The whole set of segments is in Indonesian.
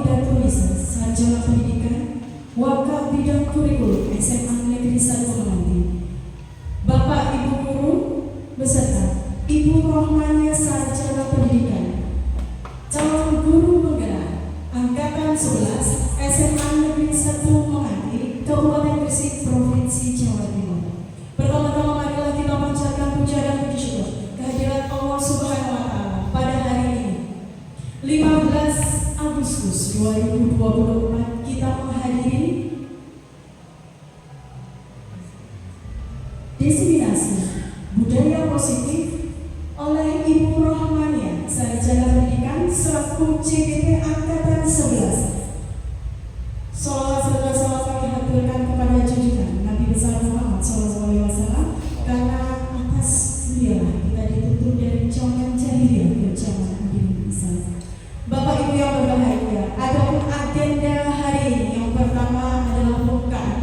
Ida Tunisa, Sarjana Pendidikan, Wakaf Bidang Kurikulum SMA Negeri 1 Menganti. Bapak Ibu Guru beserta Ibu Rohmania, Sarjana Pendidikan, calon guru penggerak Angkatan 11 SMA Negeri 1 Menganti, Kabupaten Gresik, Provinsi Jawa Timur. Pertama-tama marilah kita panjatkan puja dan puji syukur kehadirat Allah Subhanahu wa Ta'ala pada hari ini 15 Agustus 2024 kita menghadiri diseminasi budaya positif oleh Ibu Rohmania, Sarjana Pendidikan selaku CGP Angkatan 11. Salawat serta salam kami haturkan kepada junjungan Nabi besar Muhammad SAW, karena atas beliaulah kita dituntun dari zaman jahiliyah ke zaman Nabi Isa. Bapak Ibu yang berbahagia, adapun agenda hari ini yang pertama adalah pembukaan,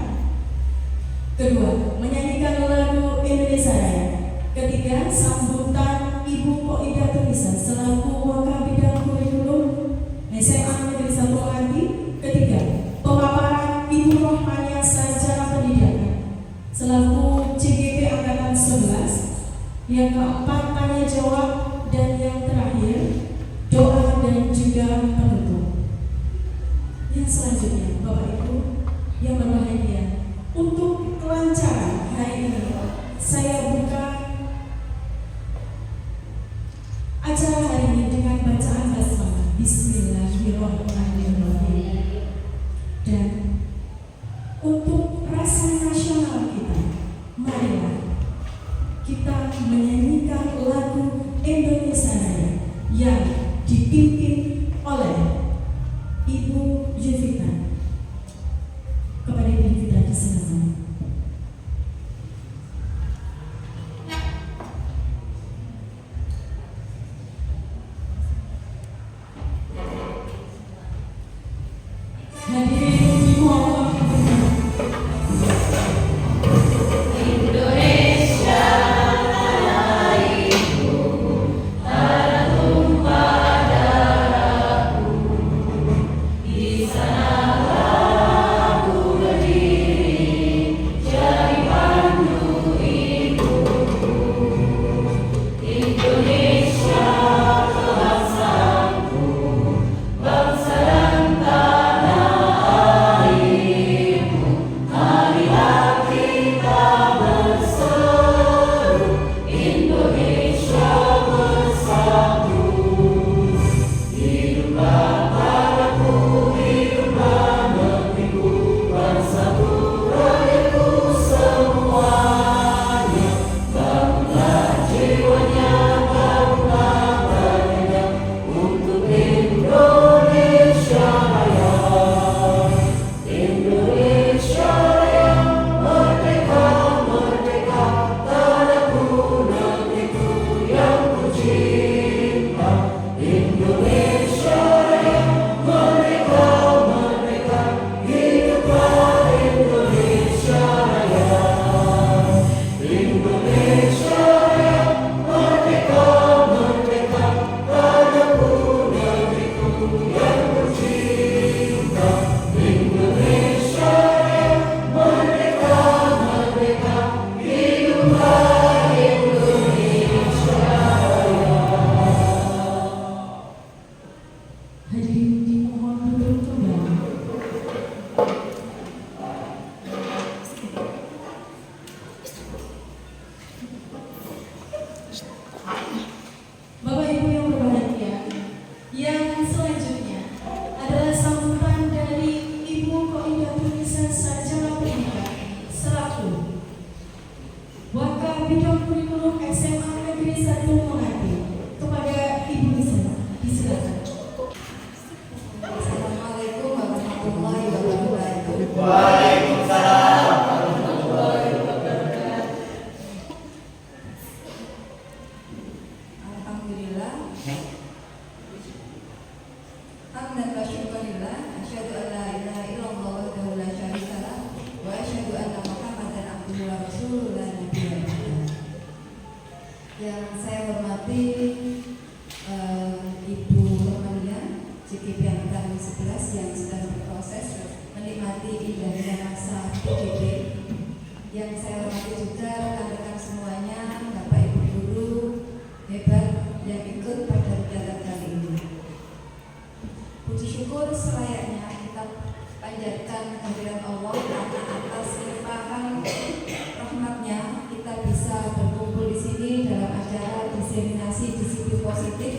kedua menyanyikan lagu Indonesia Raya, ketiga sambutan Ibu Ida Tunisa selaku Wakaf Bidang Kurikulum SMA Negeri 1 Menganti, ketiga pemaparan Ibu Rohmania, Sarjana Pendidikan selaku CGP Angkatan 11, yang keempat tanya jawab, dan yang terakhir doa dan juga penutup. Yang selanjutnya Bapak Ibu yang berbahagia, untuk kelancaran hari ini saya buka acara hari ini dengan bacaan basmalah Bismillahirrahmanirrahim. Dan untuk rasa nasional kita, marilah kita menyanyikan lagu Indonesia Raya yang dipimpin oleh Ibu Yevita. Kepada Ibu Yevita disilakan. Hadirin dimohon Bidang Kurikulum SMA Negeri 1 Menganti. Kepada Ibu Nisa, disilakan. Assalamualaikum warahmatullahi wabarakatuh. Waalaikumsalam warahmatullahi wabarakatuh. Alhamdulillah. Hamdan wa syukurillah. Asyhadu an la ilaha illallah wahdahu la syarika lah wa asyhadu anna Muhammadan abduhu wa rasuluhu la nabiyya ba'dahu. Yang saya hormati Ibu Rohmania, CGP Angkatan 11 yang sedang berproses menikmati indahnya masa PJJ. Yang saya hormati juga rekan-rekan semuanya, Bapak Ibu guru hebat yang ikut pada kegiatan kali ini. Puji syukur selayaknya kita panjatkan kehadiran Allah karena atas limpahan rahmatnya kita bisa berkumpul di sini dalam acara diseminasi disiplin positif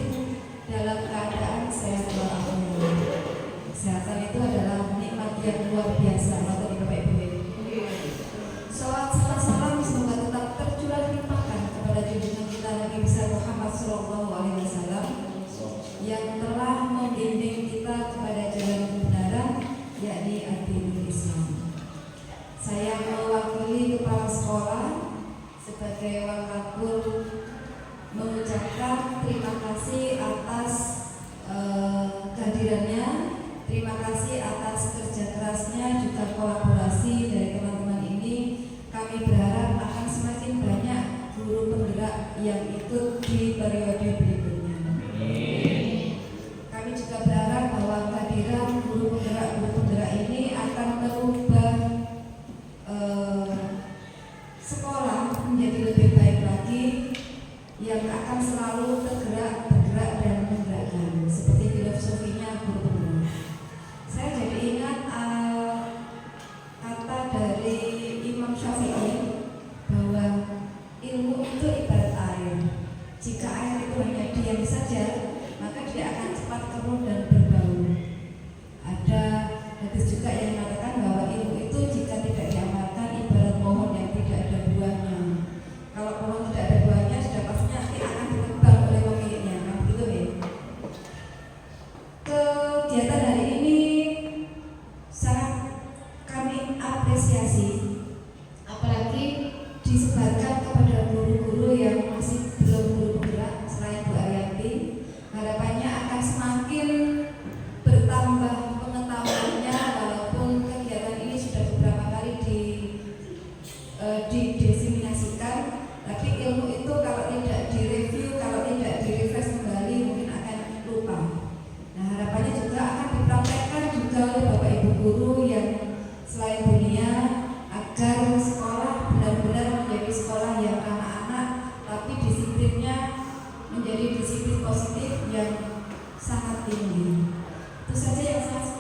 dalam keadaan sehat walafiat. Kesehatan itu adalah nikmat yang luar biasa, Bapak Ibu. Salawat serta salam semoga tetap tercurah limpahkan kepada junjungan kita Nabi besar Muhammad SAW yang telah membimbing kita kepada jalan kebenaran, yakni agama Islam. Saya mewakili kepala sekolah sebagai wakil mengucapkan terima kasih atas kehadirannya, terima kasih atas kerja kerasnya juga kolaborasi dari teman-teman ini. Kami berharap akan semakin banyak guru penggerak yang ikut di periode berikutnya. Kami juga berharap bahwa kehadiran guru penggerak ini akan merubah sekolah menjadi lebih baik lagi, yang akan selalu bergerak dan menggerakkan, seperti filosofinya guru penggerak. Saya jadi ingat kata dari Imam Syafi'i bahwa ilmu itu ibarat air. Jika air itu hanya diam saja, maka dia akan cepat keruh dan berbau. Ada hadis juga yang mengatakan bahwa ilmu itu jika tidak diamalkan ibarat pohon yang tidak ada buahnya. Kalau pohon tidak ada buahnya, sudah pasti nanti akan ditebang oleh pemiliknya. Nah, begitu ya. Kegiatan hari ini sangat kami apresiasi, apalagi disebarkan kepada guru-guru yang masih belum guru penggerak selain Bu Ariyanti. Harapannya akan semakin bertambah pengetahuannya, walaupun kegiatan ini sudah beberapa kali didiseminasikan, tapi ilmu itu kalau tidak direview, kalau tidak direfresh kembali mungkin akan lupa. Nah, harapannya juga akan dipraktekkan juga oleh Bapak Ibu guru yang selain dunia, agar sekolah benar-benar menjadi sekolah yang anak-anak, tapi disiplinnya menjadi disiplin positif yang sangat tinggi. Itu saja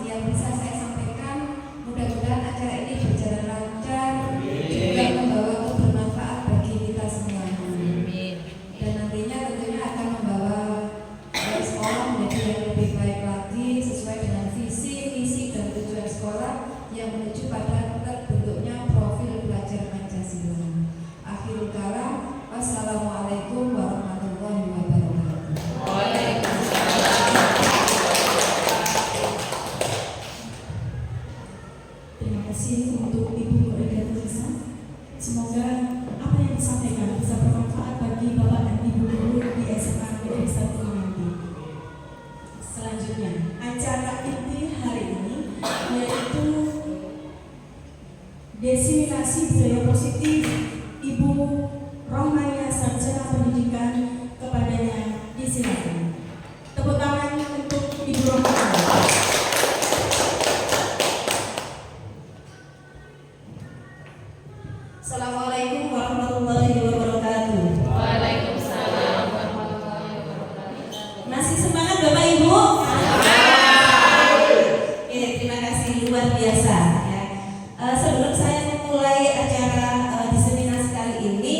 yang bisa saya sampaikan. Mudah-mudahan acara ini berjalan lancar, juga membawa kebermanfaat bagi kita semuanya. Dan nantinya tentunya akan membawa sekolah menjadi yang lebih baik lagi sesuai dengan visi, misi, dan tujuan sekolah yang menuju pada terbentuknya profil belajar Pancasila. Akhirul kalam, wassalamualaikum warahmatullahi wabarakatuh. Terima kasih untuk Ibu Koordinator Desa. Semoga apa yang disampaikan bisa bermanfaat bagi Bapak dan Ibu guru di SMA Negeri 1 Menganti. Selanjutnya, acara inti hari ini yaitu diseminasi budaya positif Ibu Rohmania Sarjana Pendidikan, kepadanya disilakan. Tepuk tangan untuk Ibu Rohmania. Assalamualaikum warahmatullahi wabarakatuh. Waalaikumsalam warahmatullahi wabarakatuh. Masih semangat Bapak Ibu? Terima kasih, luar biasa ya. Sebelum saya memulai acara diseminasi kali ini,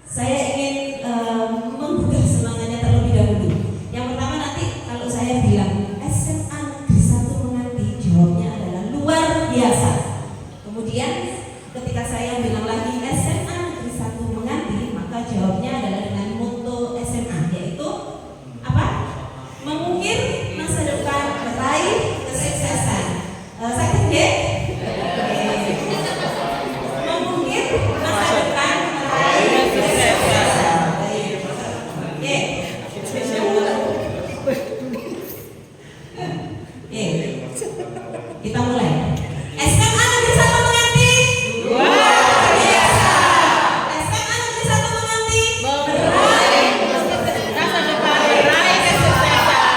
saya ingin menggugah semangatnya terlebih dahulu. Yang pertama, nanti kalau saya bilang SMA Negeri 1 Menganti, jawabnya adalah luar biasa. Kemudian ketika saya bilang lagi SMA Negeri 1 Menganti, maka jawabnya adalah dengan motto SMA, yaitu apa? Mengukir masa depan, meraih kesuksesan. Sakit nggih? Mengukir masa depan, meraih kesuksesan. Oke. Kita mulai. SMA Negeri 1 Menganti. Luar biasa. SMA Negeri 1 Menganti. Meraih masa depan, meraih kesuksesan.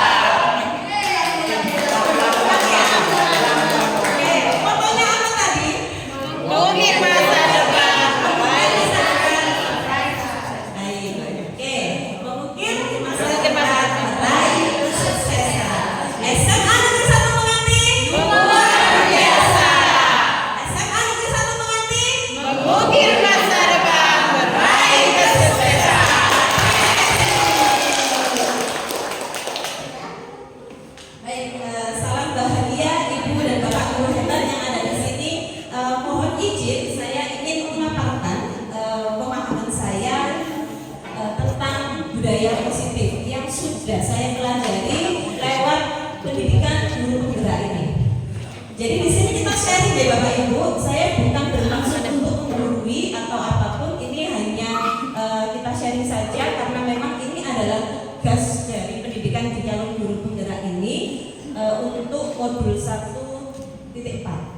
untuk modul 1.4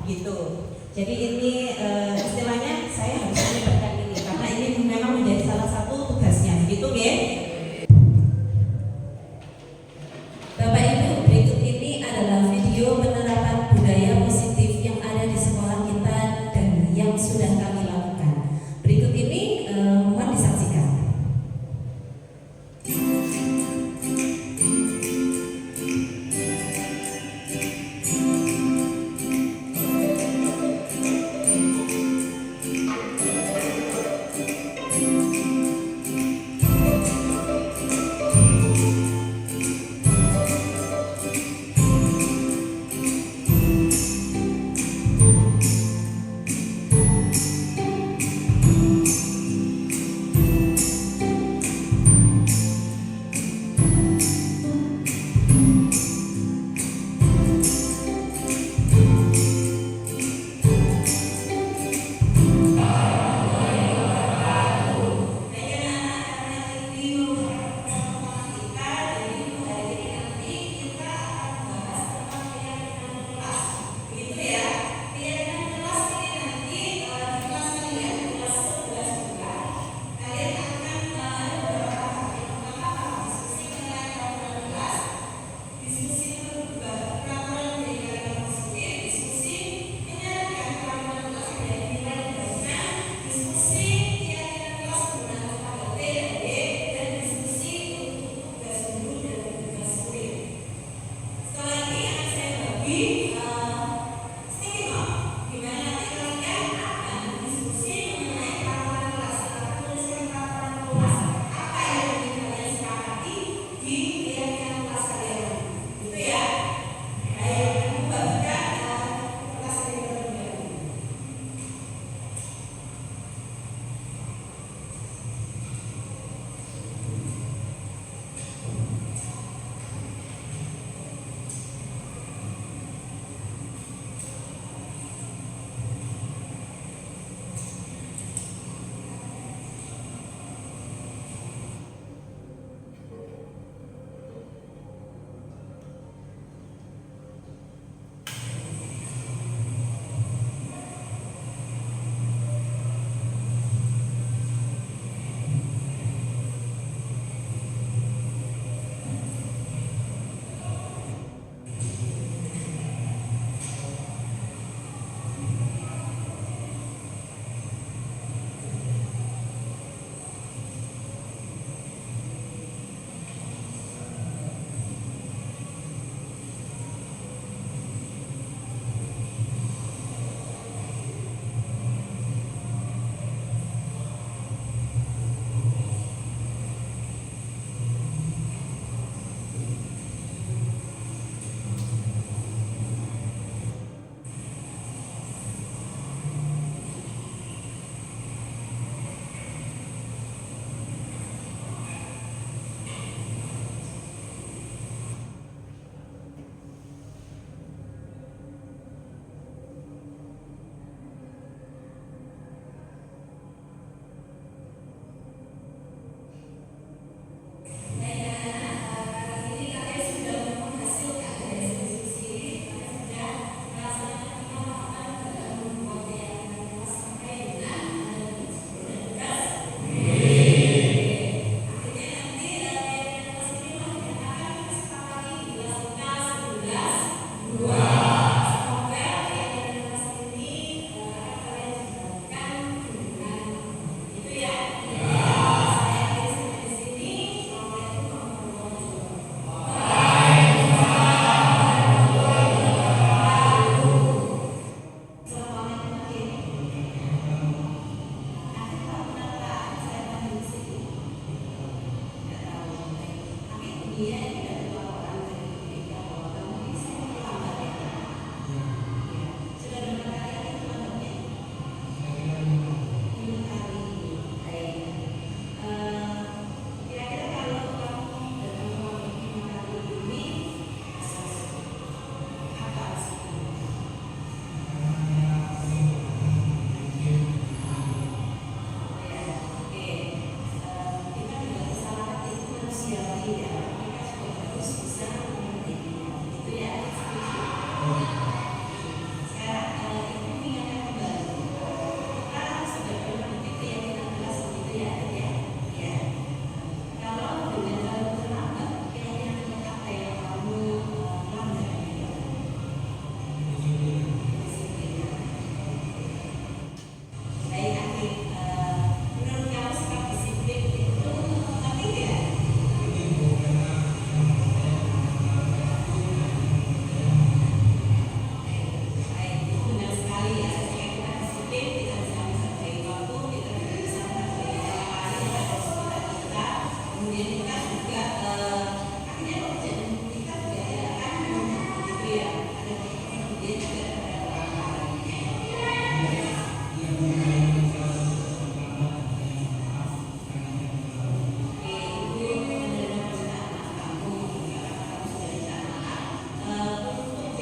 gitu. Jadi ini istilahnya saya harus melibatkan ini karena ini memang menjadi salah satu tugasnya, gitu ya. Bapak Ibu, berikut ini adalah video penerapan budaya positif yang ada di sekolah kita dan yang sudah kami lakukan. Berikut ini mohon disaksikan.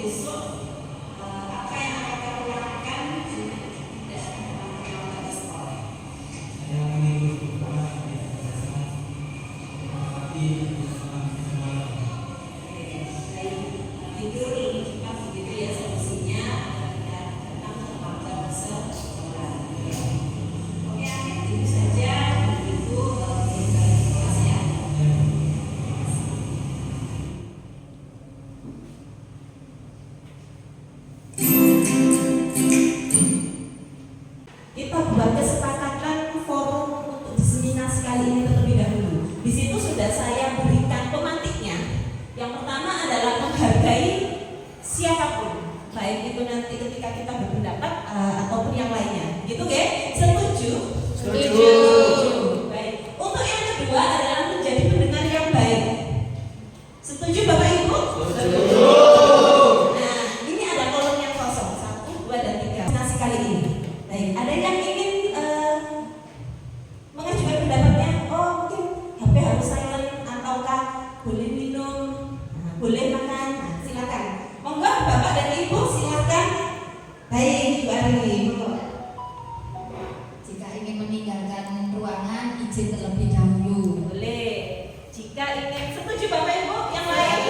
besok apa yang akan kamu lakukan jika tidak melakukan di sekolah? Saya ingin tidur lebih cepat begitu ya solusinya dan datang terlambat ke sekolah. Oke, akhir itu saja itu kelas ya. Kita buat kesepakatan forum untuk diseminasi kali ini terlebih dahulu. Di situ sudah saya berikan pemantiknya. Yang pertama adalah menghargai siapapun, baik itu nanti ketika kita berpendapat ataupun yang lainnya. Gitu, ge? Setuju? Setuju. Baik. Untuk yang kedua adalah menjadi pendengar yang baik. Setuju Bapak Ibu? Setuju. Nah, ini ada kolom yang kosong, 1, 2, dan 3. Nasi kali ini. Baik, ada yang ingin mengajukan pendapatnya? Oh, mungkin HP harus silent ataukah boleh minum, boleh makan, silakan. Monggo Bapak dan Ibu silakan. Baik, Bu Ari. Jika ingin meninggalkan ruangan, izin terlebih dahulu. Boleh. Jika ingin, setuju Bapak Ibu? Yang lain?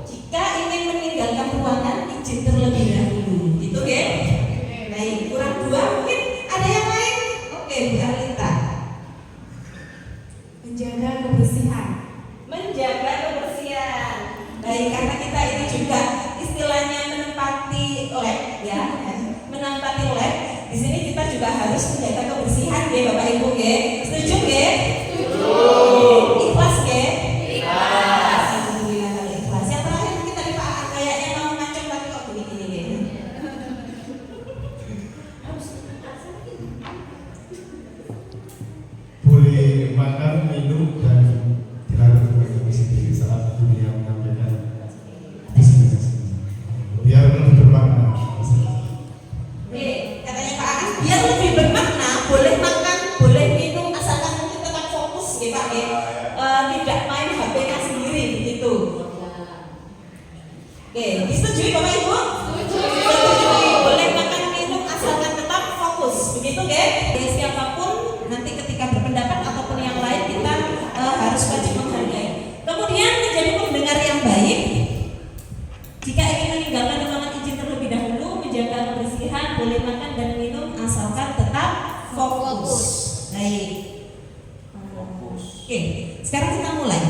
Jika ingin meninggalkan ruangan, izin terlebih dahulu. Gitu ya? Baik, kurang 2 mungkin ada yang lain? Oke, Bu Arlita. Menjaga kebersihan. Menjaga kebersihan. Baik, karena kita ini juga istilahnya menempati lab ya, menempati lab. Di sini kita juga harus menjaga kebersihan ya Bapak Ibu ya. Setuju ya? Setuju. Ikhlas ya? Ikhlas. Alhamdulillah kalau ikhlas. Yang terakhir mungkin tadi Pak Aan kayaknya mau ngacung tapi kok begini ya. boleh makan, minum, dan dilakukan dengan komisi sendiri saat dunia menyampaikan diseminasi. Biar lebih bermakna. Oke, katanya Pak Aan biar lebih bermakna, boleh makan, boleh minum, asalkan mungkin tetap fokus ya Pak ya. Tidak main HP-nya sendiri begitu. Oke, disetujui Bapak Ibu? Setujui. Boleh makan, minum, asalkan tetap fokus begitu ya. Jadi siapapun nanti ketika berpendapat ataupun yang lain kita harus wajib menghargai. Kemudian menjadi pendengar yang baik. Jika ingin meninggalkan ruangan izin terlebih dahulu, menjaga kebersihan, boleh makan dan minum asalkan tetap fokus. Baik. Oke, sekarang kita mulai.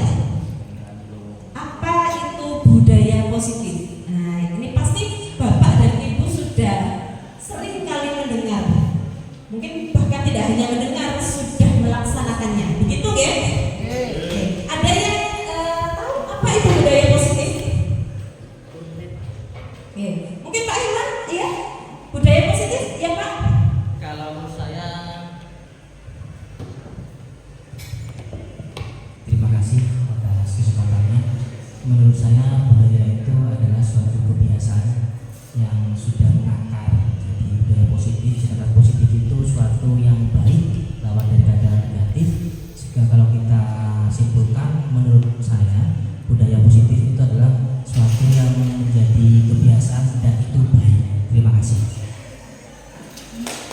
Apa itu budaya positif? Nah, ini pasti Bapak dan Ibu sudah sering kali mendengar. Mungkin bahkan tidak hanya mendengar, sudah melaksanakannya. Begitu ya? Oke. Ada yang tahu apa itu budaya positif? Oke. Mungkin Pak Iwan, iya? Budaya positif, ya Pak? Kalau menurut saya, terima kasih atas kesempatannya. Menurut saya budaya itu adalah suatu kebiasaan yang sudah mengakar. Jadi budaya positif, sikap positif itu suatu yang baik lawan dari kata negatif. Jika kalau kita simpulkan, menurut saya budaya positif itu adalah suatu yang menjadi kebiasaan dan itu baik. Terima kasih.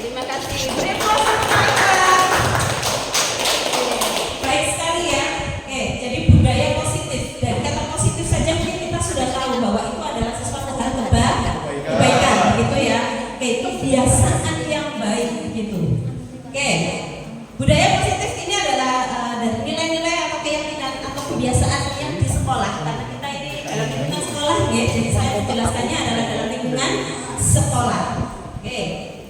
Terima kasih. Beri aplaus untuk Bapak. Baik sekali ya. Oke, jadi budaya positif. Dari kata positif saja mungkin kita sudah tahu bahwa itu adalah sesuatu hal kebaikan, gitu ya. Oke, kebiasaan yang baik gitu. Oke, budaya positif ini adalah dari nilai-nilai atau keyakinan atau kebiasaan yang di sekolah. Karena kita ini dalam lingkungan sekolah, ya. Jadi saya menjelaskannya adalah dalam lingkungan sekolah. Oke,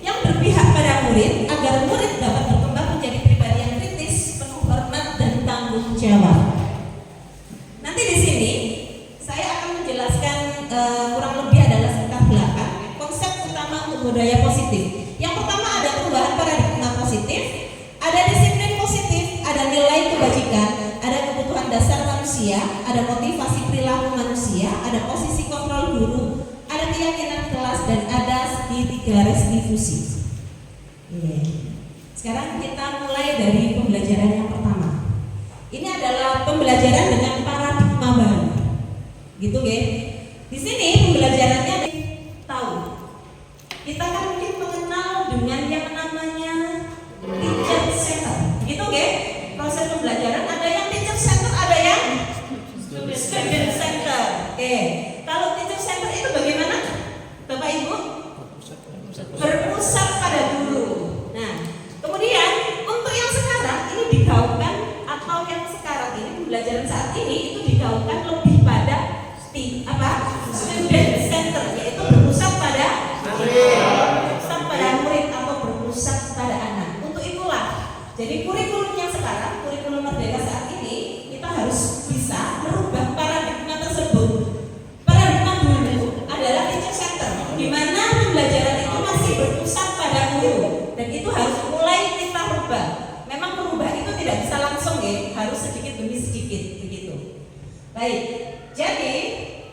yang berpihak pada murid agar murid dapat berkembang menjadi pribadi yang kritis, penuh hormat dan tanggung jawab. Nanti di sini saya akan menjelaskan kurang lebih adalah sekitar 8 konsep utama untuk budaya positif. Yang pertama ada perubahan paradigma positif, ada disiplin positif, ada nilai kebajikan, ada kebutuhan dasar manusia, ada motivasi perilaku manusia, ada posisi kontrol guru, ada keyakinan kelas dan ada segitiga restitusi. Sekarang kita mulai dari pembelajaran yang pertama. Ini adalah pembelajaran dengan paradigma baru, gitu ya. Di sini pembelajarannya tahu. Kita kan mungkin mengenal dengan yang namanya teacher center, gitu oke? Proses pembelajaran ada yang teacher center, ada yang student center. Oke, kalau teacher center itu bagaimana, Bapak Ibu? Berpusat pada guru. Nah, kemudian untuk yang sekarang ini digaungkan, atau yang sekarang ini pembelajaran saat ini itu digaungkan lebih pada student center, yaitu berpusat pada murid atau berpusat pada anak. Untuk itulah, jadi kurikulum yang sekarang, kurikulum Merdeka saat ini, kita harus bisa merubah paradigma tersebut. Paradigma dulu adalah teacher center, di mana pembelajaran itu masih berpusat pada guru, dan itu harus mulai kita rubah. Memang merubah itu tidak bisa langsung ya, harus sedikit demi sedikit begitu. Baik, jadi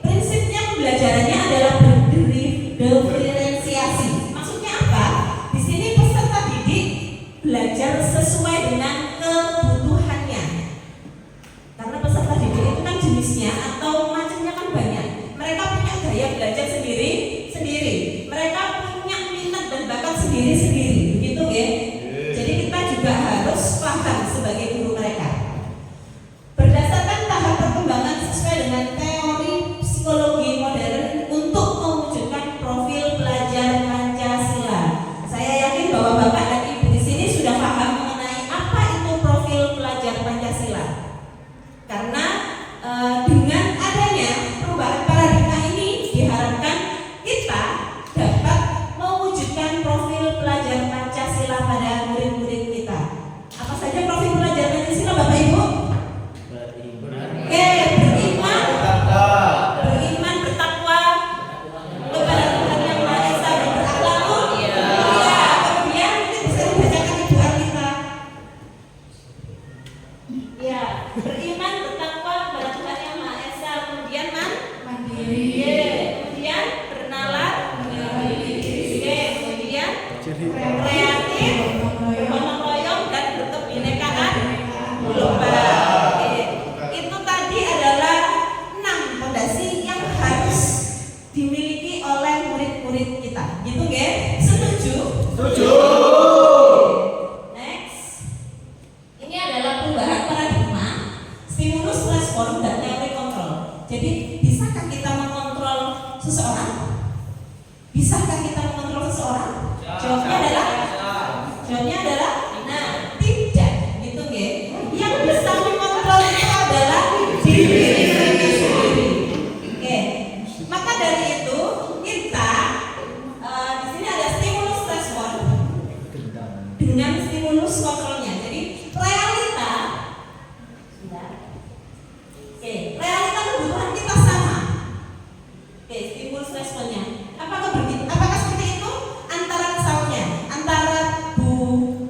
prinsipnya pembelajarannya adalah berdiferensiasi. Maksudnya apa? Di sini peserta didik belajar sesuai dengan kebutuhannya. Karena peserta didik itu kan jenisnya atau macamnya kan banyak. Mereka punya gaya belajar sendiri-sendiri. Mereka punya minat dan bakat sendiri-sendiri. Begitu ya. Jadi kita juga harus paham sebagai guru mereka. Berdasarkan tahap perkembangan sesuai dengan teori psikologi modern untuk mewujudkan profil pelajar Pancasila. Saya yakin bahwa Bapak dan Ibu di sini sudah paham mengenai apa itu profil pelajar Pancasila. Karena dengan adanya perubahan paradigma ini diharapkan kita dapat mewujudkan profil pelajar Pancasila pada murid-murid kita. Apa saja profil pelajar Pancasila, Bapak Ibu? Beriman, bertakwa kepada Tuhan Yang Maha Esa dan berakhlak mulia. Kemudian mungkin bisa dibacakan Ibu Arlita. Ya, beriman, bertakwa kepada Tuhan Yang Maha Esa. Kemudian mandiri. Kemudian bernalar. Kemudian kreatif, bergotong royong dan berkebinekaan global. Itu tadi adalah 6 fondasi yang harus dimiliki oleh murid-murid kita. Gitu nggih? Setuju? Setuju. Next. Ini adalah perubahan paradigma, stimulus respon dan teori kontrol. Jadi, bisakah kita mengontrol seseorang? Bisakah kita mengontrol seseorang? Jawabnya adalah tidak, gitu nggih. Yang bisa mengontrol itu adalah diri kita sendiri. Oke. Maka dari itu kita di sini ada stimulus respon dengan stimulus kontrolnya. Jadi realita kebutuhan kita sama. Oke, stimulus responnya. Apakah seperti itu? Antara Bu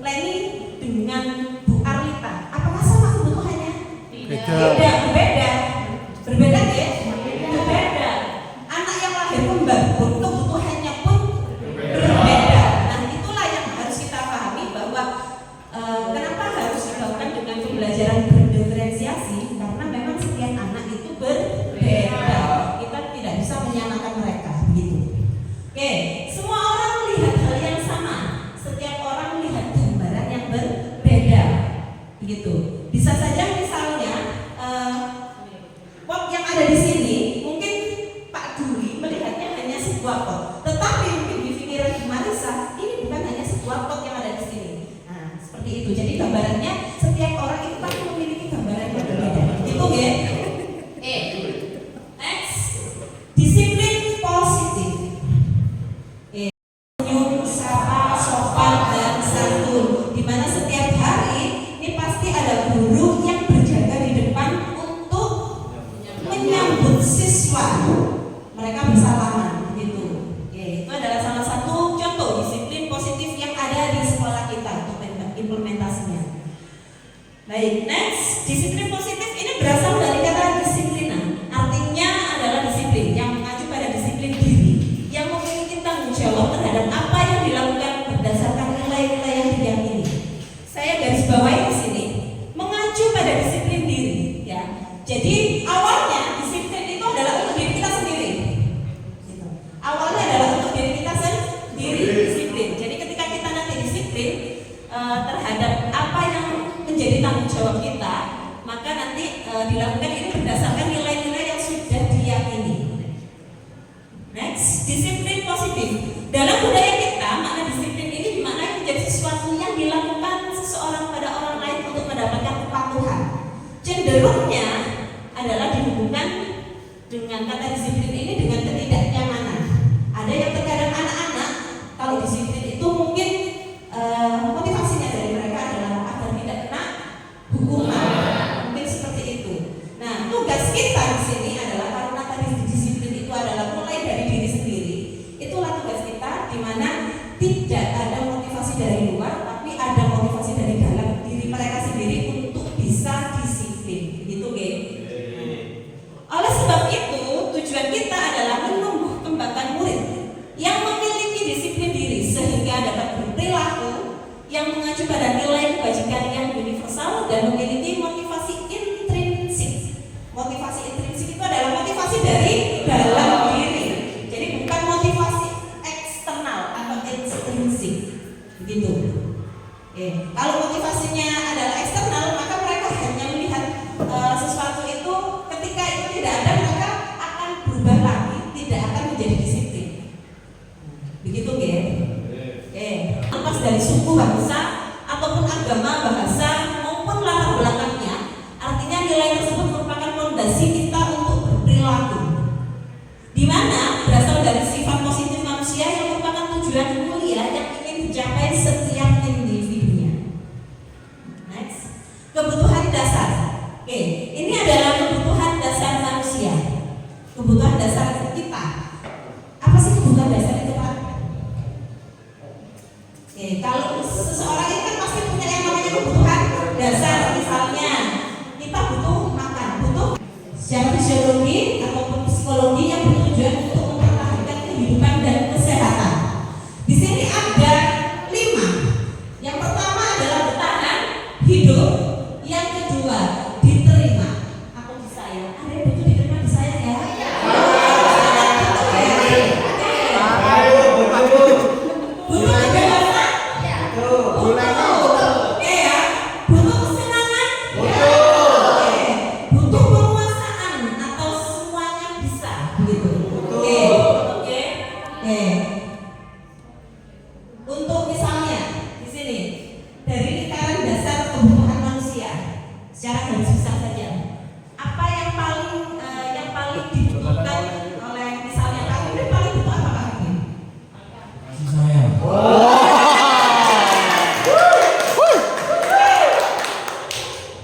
Leni dengan Bu Arlita, apakah sama kebutuhannya? Berbeda ya? Berbeda. Anak yang lahir kembar pun kebutuhannya pun berbeda. Nah, itulah yang harus kita pahami bahwa kenapa harus dilakukan dengan pembelajaran berdiferensiasi, karena memang setiap anak itu berbeda. Kita tidak bisa menyamakan mereka, begitu. Oke, semua orang melihat hal yang sama. Setiap orang melihat gambaran yang berbeda, begitu. Bisa saja misalnya pot yang ada di sini, mungkin Pak Dwi melihatnya hanya sebuah disiplin positif. Dalam budaya kita, makna disiplin ini dimaknai menjadi sesuatu yang dilakukan seseorang pada orang lain untuk mendapatkan kepatuhan. Cenderungnya adalah dihubungkan dengan kata disiplin ini dengan ketidaknyamanan. Ada yang terkadang anak-anak kalau disiplin itu mungkin motivasinya dari mereka adalah agar tidak kena hukuman, mungkin seperti itu. Nah, tugas kita di sini adalah karena tadi disiplin itu adalah mulai dari diri sendiri. Itulah tugas kita, di mana tidak ada motivasi dari luar, tapi ada motivasi dari dalam diri mereka sendiri untuk bisa disiplin. Gitu, geng. Oleh sebab itu, tujuan kita adalah menumbuh kembangkan murid yang memiliki disiplin diri sehingga dapat berperilaku yang mengacu pada nilai kebajikan yang universal dan memiliki motivasi intrinsik. Motivasi intrinsik itu adalah motivasi dari dalam diri. Jadi bukan motivasi eksternal atau intrinsik. Begitu. Kalau motivasinya adalah eksternal, maka mereka hanya melihat sesuatu itu, ketika itu tidak ada, maka akan berubah lagi, tidak akan menjadi disiplin. Begitu, geng? Lepas dari suku, bangsa, ataupun agama, bahasa, maupun latar belakangnya, artinya nilai tersebut merupakan fondasi kita untuk berperilaku, di mana berasal dari sifat positif manusia yang merupakan tujuan mulia yang ingin dicapai setiap individunya. Next, kebutuhan dasar. Ini adalah kebutuhan dasar manusia, kebutuhan dasar kita. Apa sih kebutuhan dasar itu, Pak? Kalau seseorang itu kan pasti punya yang namanya kebutuhan dasar. Misalnya kita butuh makan, butuh secara fisiologi ataupun psikologi yang bertujuan untuk mempertahankan kehidupan dan kesehatan. Di sini ada 5. Yang pertama adalah bertahan hidup. Yang kedua diterima. Aku disayang. Ada yang butuh diterima, disayang ya? Butuh kebebasan? Oke ya. Butuh kesenangan? Butuh penguasaan atau semuanya bisa? Begitu. Oke. Untuk misalnya di sini dari lingkaran dasar kebutuhan manusia, secara garis besar saja, apa yang paling dibutuhkan oleh misalnya Pak Fikri, paling butuh apa Pak Fikri? Kasih sayang.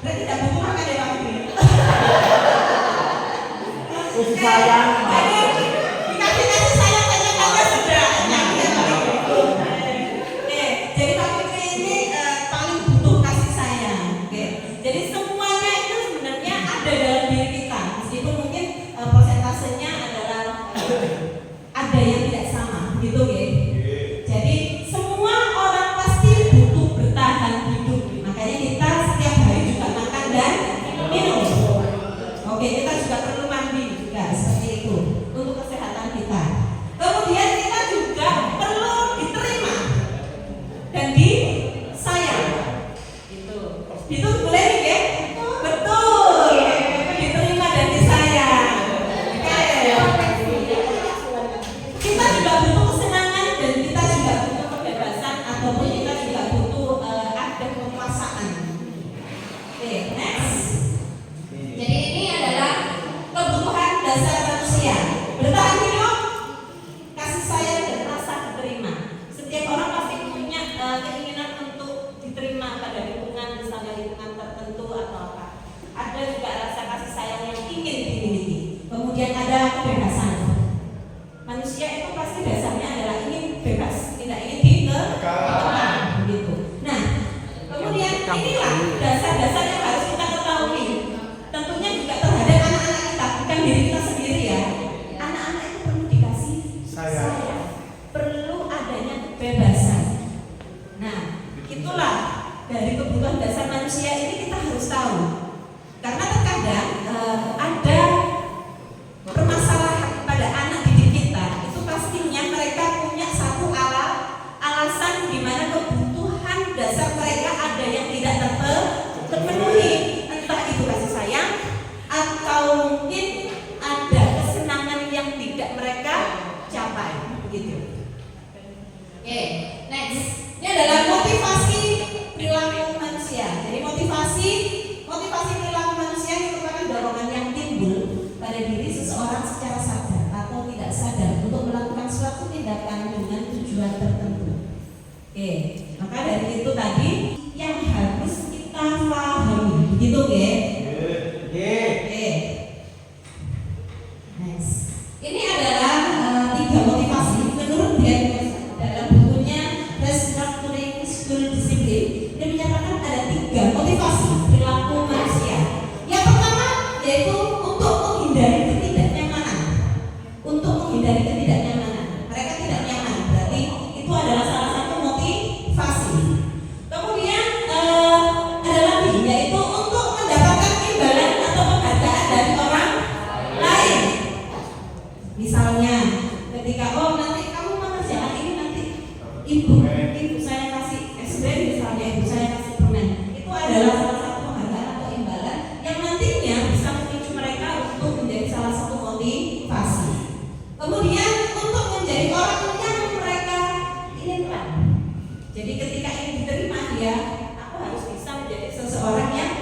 Berarti tidak butuh makan ya Pak Fikri? Kasih sayang. Dikasih sayang saja kalau sudah nyampe. Jadi Pak Fikri ini paling butuh kasih sayang. Jadi semuanya itu sebenarnya ada dalam diri kita, meskipun mungkin persentasenya adalah ada yang tidak sama, gitu ya. Jadi semua orang pasti butuh bertahan hidup. Makanya kita setiap hari juga makan dan minum. Oke, kita juga perlu mandi juga seperti itu untuk kesehatan kita. Kemudian kita juga perlu diterima dan disayang. Itu boleh ya? Betul. Diterima dan disayang. Kita juga butuh kesenangan dan kita juga butuh kebebasan ataupun kita juga butuh ada kekuasaan. Next. Jadi ini adalah kebutuhan dasar manusia. Bertahan hidup, kasih sayang dan rasa diterima. Setiap orang pasti punya keinginan untuk diterima pada lingkungan, misalnya lingkungan tertentu atau apa. Ada juga rasa kasih sayang yang ingin dimiliki. Kemudian ada kebebasan. Manusia itu pasti dasarnya adalah ingin bebas, tidak ingin dikekang, begitu. Nah, kemudian inilah dasar-dasar yang harus kita ketahui. Tentunya juga terhadap anak-anak kita, bukan diri kita sendiri ya. Anak-anak itu perlu dikasih sayang, perlu adanya kebebasan. Nah, itulah dari kebutuhan dasar manusia ini kita harus tahu. Karena terkadang ada permasalahan pada anak didik kita, itu pastinya mereka punya satu alasan di mana kebutuhan dasar mereka ada yang tidak terpenuhi. Entah itu kasih sayang atau mungkin ada kesenangan yang tidak mereka capai, begitu. Oke, next. Ini adalah motivasi perilaku manusia. Jadi motivasi perilaku manusia merupakan dorongan yang timbul pada diri seseorang secara sadar atau tidak sadar untuk melakukan suatu tindakan dengan tujuan tertentu. Oke, maka dari itu tadi yang harus kita pahami, begitu ya? Oke. Next. Ini adalah 3 motivasi menurut Brand dalam bukunya Restructuring School Discipline. Dia menyatakan ada 3 motivasi perilaku manusia. Yang pertama yaitu untuk menghindari ketidaknyamanan. Untuk menghindari ketidaknyamanan. Mereka tidak nyaman, berarti itu adalah salah satu motivasi. Kemudian ada lagi yaitu untuk mendapatkan imbalan atau penghargaan dari orang lain. Misalnya ketika nanti kamu mengerjakan ini, nanti ibu saya kasih es krim, misalnya ibu saya kasih permen, itu adalah salah satu penghargaan atau imbalan yang nantinya bisa memicu mereka untuk menjadi salah satu motivasi. Kemudian untuk menjadi orang yang mereka inginkan. Jadi ketika ini diterima dia, aku harus bisa menjadi seseorang yang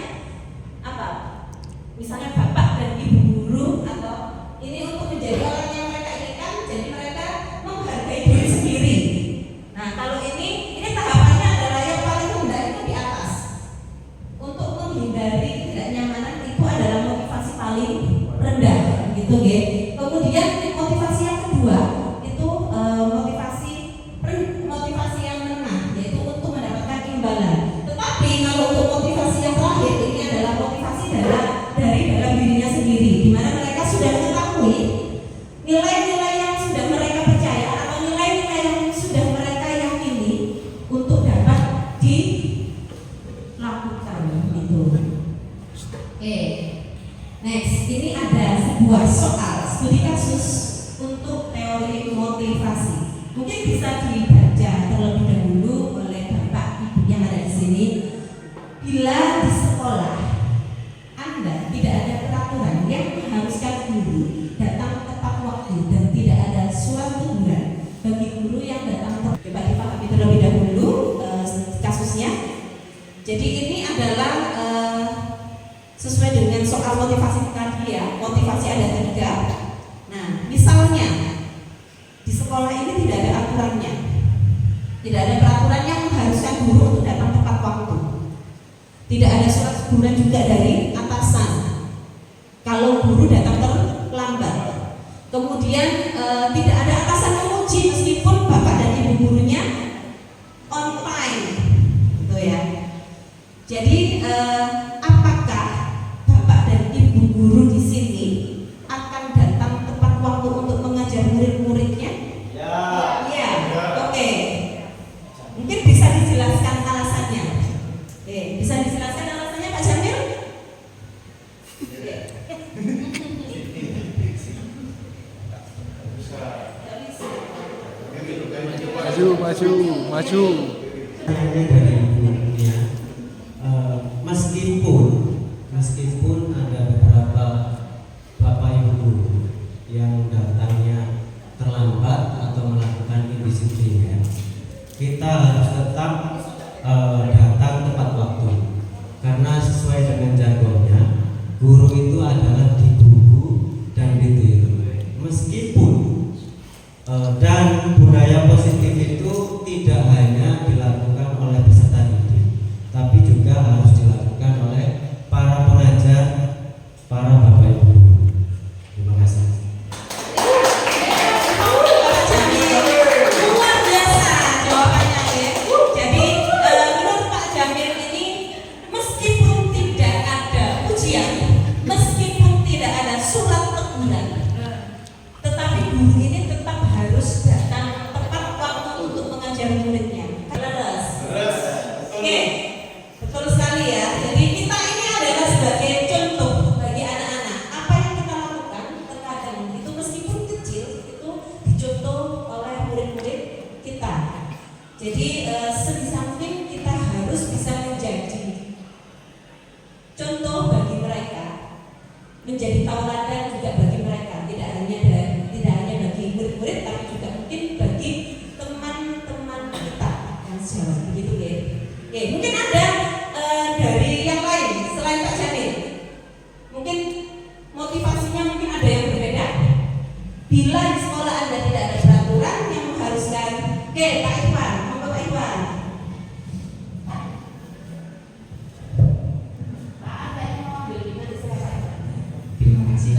misalnya bapak dan ibu guru, atau ini untuk menjadi orang yang mereka inginkan, jadi mereka menghargai diri sendiri. Nah, kalau ini tahapannya adalah yang paling rendah itu di atas. Untuk menghindari ketidaknyamanan itu adalah motivasi paling rendah, gitu ya. Kemudian motivasi yang kedua itu motivasi yang menengah, yaitu untuk mendapatkan imbalan. Tetapi kalau untuk motivasi yang terakhir ini adalah motivasi dari dalam dirinya sendiri, di mana mereka sudah mengetahui nilai-nilai yang sudah mereka percaya atau nilai-nilai yang sudah mereka yakini untuk dapat dilakukan itu. Oke, next, ini ada sebuah soal studi kasus untuk teori motivasi. Mungkin bisa dibaca terlebih dahulu oleh Bapak Ibu yang ada di sini. Bila di sekolah Anda tidak ada peraturan yang mengharuskan guru datang tepat waktu dan tidak ada suatu teguran bagi guru yang datang tepat, coba dipahami terlebih dahulu kasusnya. Jadi ini adalah sesuai dengan soal motivasi tadi ya. Motivasi ada 3. Nah, misalnya di sekolah ini tidak ada aturannya, tidak ada peraturan yang mengharuskan guru untuk datang tepat waktu. Tidak ada surat teguran juga dari atasan kalau guru datang terlambat. Kemudian tidak ada atasan menguji meskipun bapak dan ibu gurunya on time, gitu ya. Jadi apakah bapak dan ibu guru di sini akan datang tepat waktu untuk mengajar murid-muridnya? Ya. Oke. Mungkin bisa dijelaskan alasannya. Oke, bisa dijelaskan alasannya Pak Jamil? Maju. Dari bukunya, meskipun ada beberapa bapak ibu guru yang datangnya terlambat atau melakukan indisiplin, kita harus tetap datang tepat waktu, karena sesuai dengan jargonnya, guru itu adalah ditunggu dan ditiru. Meskipun dan budaya positif itu tidak hanya dilakukan oleh peserta didik, tapi juga harus dilakukan oleh para pengajar, para bapak ibu. Terima kasih. Luar biasa jawabannya ya. Jadi menurut Pak Jamil ini, meskipun tidak ada ujian, meskipun tidak ada surat teguran, tetapi guru ini tetap harus datang tepat waktu untuk mengajar muridnya. Oke, betul sekali ya. Jadi kita ini adalah sebagai contoh bagi anak-anak. Apa yang kita lakukan terkadang itu meskipun kecil itu dicontoh oleh murid-murid kita. Jadi sebisa mungkin kita harus bisa menjadi contoh bagi mereka, menjadi tauladan juga bagi mereka. Tidak hanya bagi murid-murid, tapi Oke, Pak Iwan, monggo Pak Iwan. Terima kasih.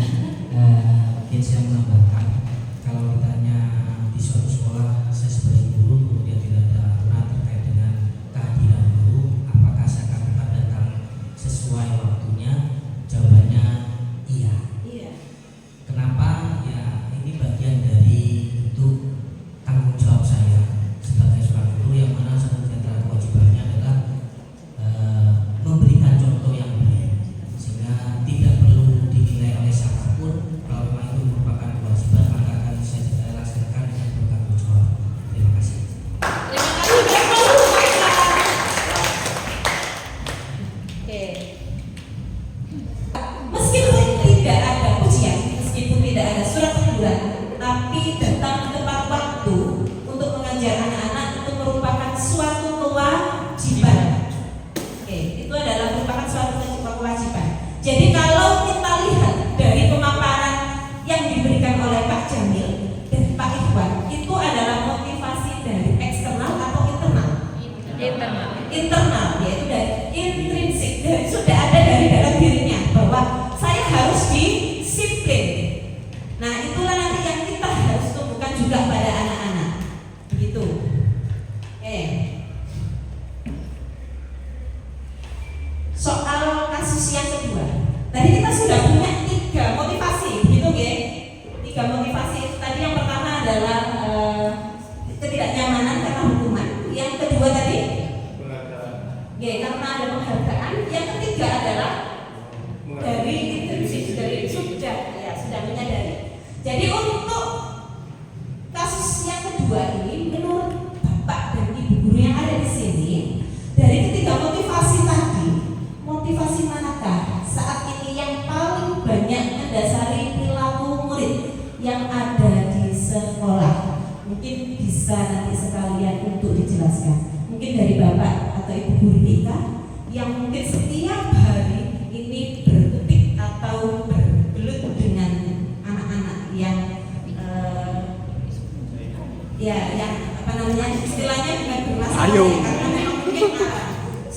Mungkin saya menambahkan, kalau ditanya di suatu sekolah saya sebagai guru kemudian tidak ada aturan terkait dengan kehadiran guru, apakah saya akan tetap datang sesuai waktunya? Jawabannya iya. Iya. Kenapa? Ya ini bagian dari bentuk tanggung jawab saya sebagai seorang guru, yang mana salah satu kewajibannya adalah memberikan contoh yang baik, sehingga tidak perlu dinilai oleh siapapun. Kalau memang itu merupakan kewajiban, maka akan saya laksanakan dengan bertanggung jawab. Terima kasih. Terima kasih. Oke. Meskipun tidak ada pujian, meskipun tidak ada surat teguran, tapi datang tepat waktu untuk mengajar anak-anak itu merupakan suatu kewajiban. Oke, itu adalah merupakan suatu kewajiban. Jadi kalau kita lihat dari pemaparan yang diberikan oleh Pak Jamil dan Pak Ikhwan, itu adalah motivasi dari eksternal atau internal? Internal. Internal, yaitu dari intrinsik, dari sudah ada dari dalam dirinya bahwa saya harus disiplin. Nah, itulah nanti yang kita harus tumbuhkan juga pada anak-anak. Begitu. Oke. Soal kasus yang kedua. Tadi kita sudah punya 3 motivasi, begitu nggih? 3 motivasi. Tadi yang pertama adalah ketidaknyamanan karena hukuman. Yang kedua tadi karena ada penghargaan. Yang ketiga adalah dari intrinsik, dari sudah menyadari. Jadi untuk kasus yang kedua ini, menurut Bapak dan Ibu guru yang ada di sini, dari ketiga motivasi tadi, motivasi manakah saat ini yang paling banyak mendasari perilaku murid yang ada di sekolah? Mungkin bisa nanti sekalian untuk dijelaskan. Mungkin dari Bapak atau Ibu guru kita yang mungkin setiap hari ini berkutik atau bergelut dengan anak-anak yang yang apa namanya, istilahnya bukan bermasalah ya, karena memang mungkin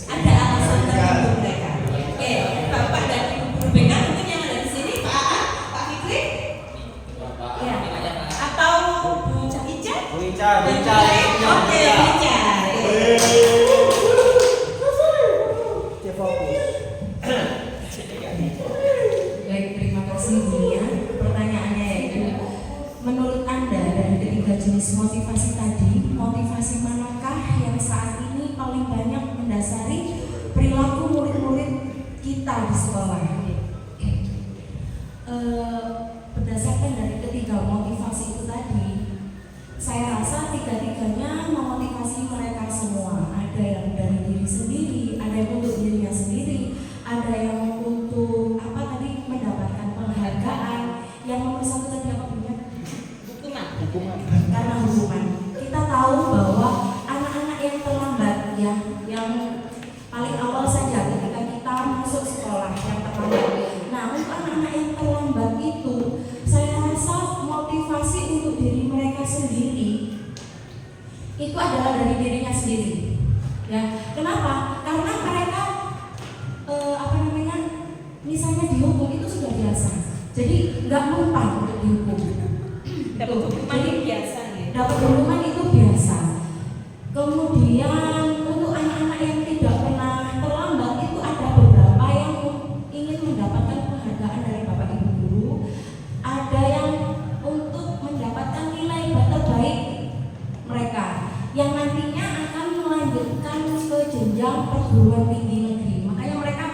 ada alasan tertentu mereka. Oke, Bapak dan Ibu guru BK mungkin yang ada di sini, Pak Aan, Pak Fikri, ya, atau Bu Ica? Bu Ica. Oke, Bu Ica. Baik, terima kasih Bu Nia. Pertanyaannya yaitu, menurut Anda dari ketiga jenis motivasi tadi, motivasi manakah yang saat ini paling banyak mendasari perilaku murid-murid kita di sekolah? Berdasarkan dari ketiga motivasi itu tadi, saya rasa tiga-tiganya memotivasi mereka semua. Ada yang dari diri sendiri, ada yang untuk dirinya sendiri, ada yang untuk mendapatkan penghargaan. Yang nomor 1 tadi apa punya? Hukuman. Karena hukuman. Kita tahu bahwa anak-anak yang terlambat, yang paling awal saja ketika kita masuk sekolah yang terlambat. Nah, untuk anak-anak yang terlambat itu, saya rasa motivasi untuk diri mereka sendiri itu adalah dari dirinya sendiri. Ya, kenapa? Karena mereka misalnya dihukum itu sudah biasa. Jadi nggak mempan untuk dihukum. Dapat hukuman itu biasa nih. Dapat hukuman itu biasa. Kemudian untuk anak-anak yang tidak pernah terlambat itu ada beberapa yang ingin mendapatkan penghargaan dari Bapak Ibu guru. Ada yang untuk mendapatkan nilai terbaik mereka, yang nantinya akan melanjutkan ke jenjang perguruan tinggi negeri. Makanya mereka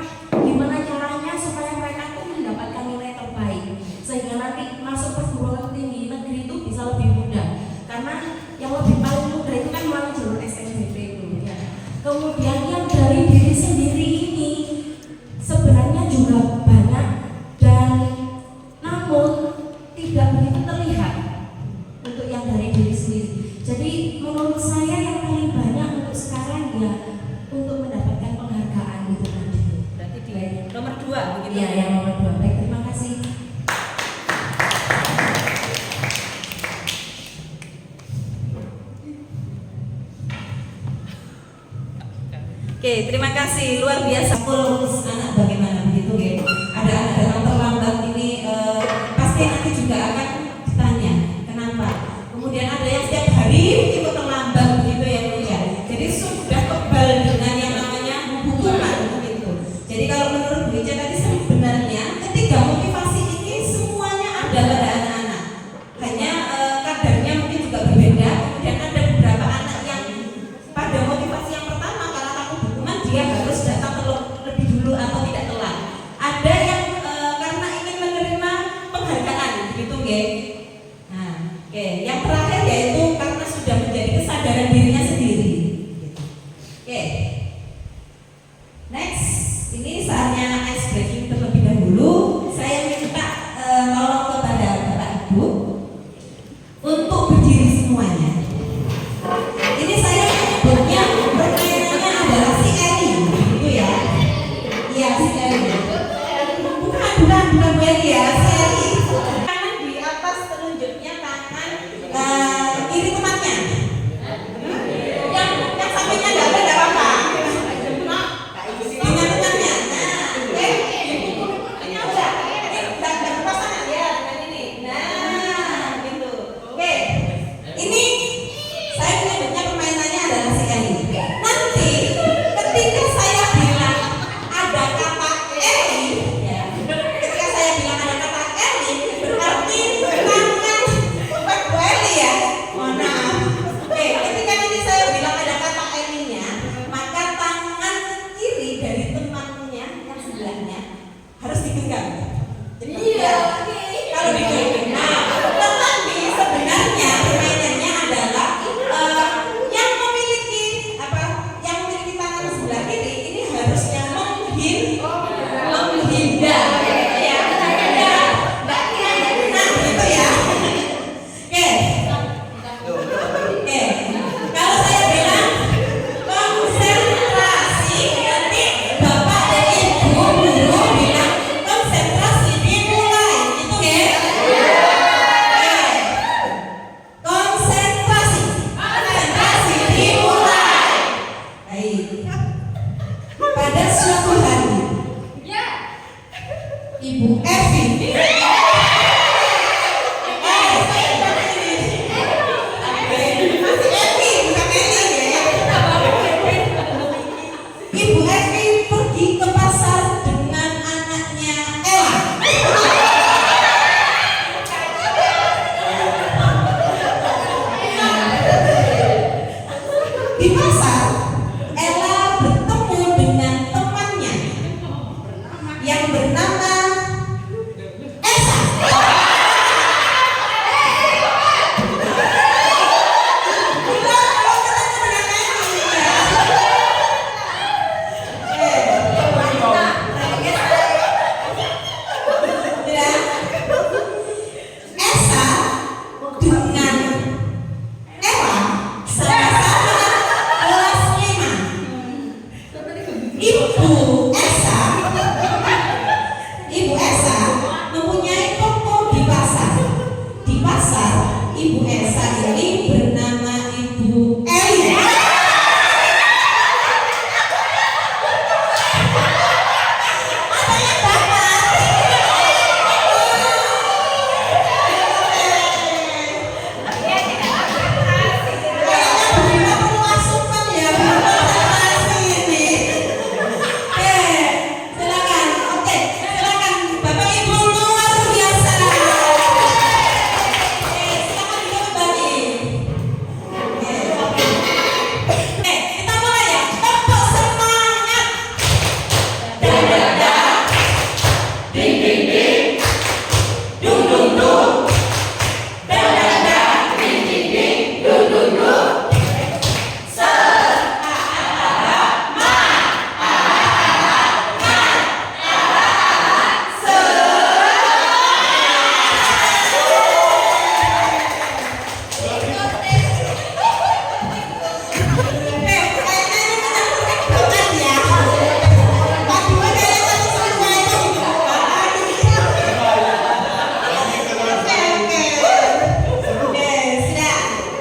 gimana caranya supaya mereka tuh mendapatkan nilai terbaik, sehingga nanti masuk perguruan tinggi negeri itu bisa lebih mudah. Karena yang lebih paling mudah itu kan melalui jalur SNBP itu. Oke, terima kasih, luar biasa. Ngurus anak bagaimana begitu ya? Ada anak datang terlambat ini pasti nanti juga akan ditanya kenapa. Kemudian ada yang setiap hari ikut terlambat begitu ya Bu ya. Jadi sudah kebal dengan yang namanya hukuman begitu. Jadi kalau menurut Bu Ica tadi sebenarnya ketiga motivasi ini semuanya ada pada anak-anak. Hanya kadarnya mungkin juga berbeda. Kemudian ada beberapa anak yang pada motivasi yang pertama karena takut hukuman dia harus datang lebih dulu atau tidak telat. Ada yang karena ingin menerima penghargaan begitu nggih. Nah, oke, yang terakhir yaitu karena sudah menjadi kesadaran dirinya sendiri. Gitu. Oke. Next, ini saatnya ice breaking terlebih dahulu. Saya minta tolong kepada Bapak Ibu untuk berdiri semuanya. Ini saya menyebutnya permainannya adalah si Eli, gitu ya. Iya, si Eli. Bukan Bu Eli ya, si Eli. Tangan di atas telunjuknya tangan kiri temannya. Yang sampingnya nggak ada apa-apa. Dengan temannya. Nah, ini udah. Ini nggak berpasangan ya dengan ini. Nah, gitu. Oke. Ini saya menyebutnya permainannya adalah si Eli. Nanti ketika saya bilang ada kata Eli, ya, ketika saya bilang ada kata Eli, berarti tangan bukan Bu Eli ya. Mohon maaf. Oke, ketika nanti saya bilang ada kata Elinya, maka tangan kiri dari temannya yang sebelahnya harus digenggam. Iya. Kalau digenggam, nah, tetapi sebenarnya permainannya adalah yang memiliki tangan sebelah kiri ini harusnya menghindar. Ya, nah gitu ya. Oke. Kalau saya bilang konsentrasi, nanti Bapak dan Ibu guru bilang konsentrasi dimulai, gitu ya. Konsentrasi dimulai. Baik. Pada suatu hari, Ibu Evi Ibu Evi pergi ke pasar dengan anaknya Ella. Di pasar, Ella bertemu dengan temannya yang bernama Esa. Esa dengan Ella sama-sama kelas 5. Ibu Esa mempunyai toko di pasar. Di pasar, Ibu Esa ini bernama Ibu Eli. Apa yang dapat? Kayaknya perlu asupan ya, konsentrasi ini. Silakan. Oke, silakan Bapak Ibu luar biasa. Silakan dikembali. Kita mulai ya. Tepuk semangat. Dadada, ding ding ding, dung dung dung. Dadada, ding ding ding, dung dung dung.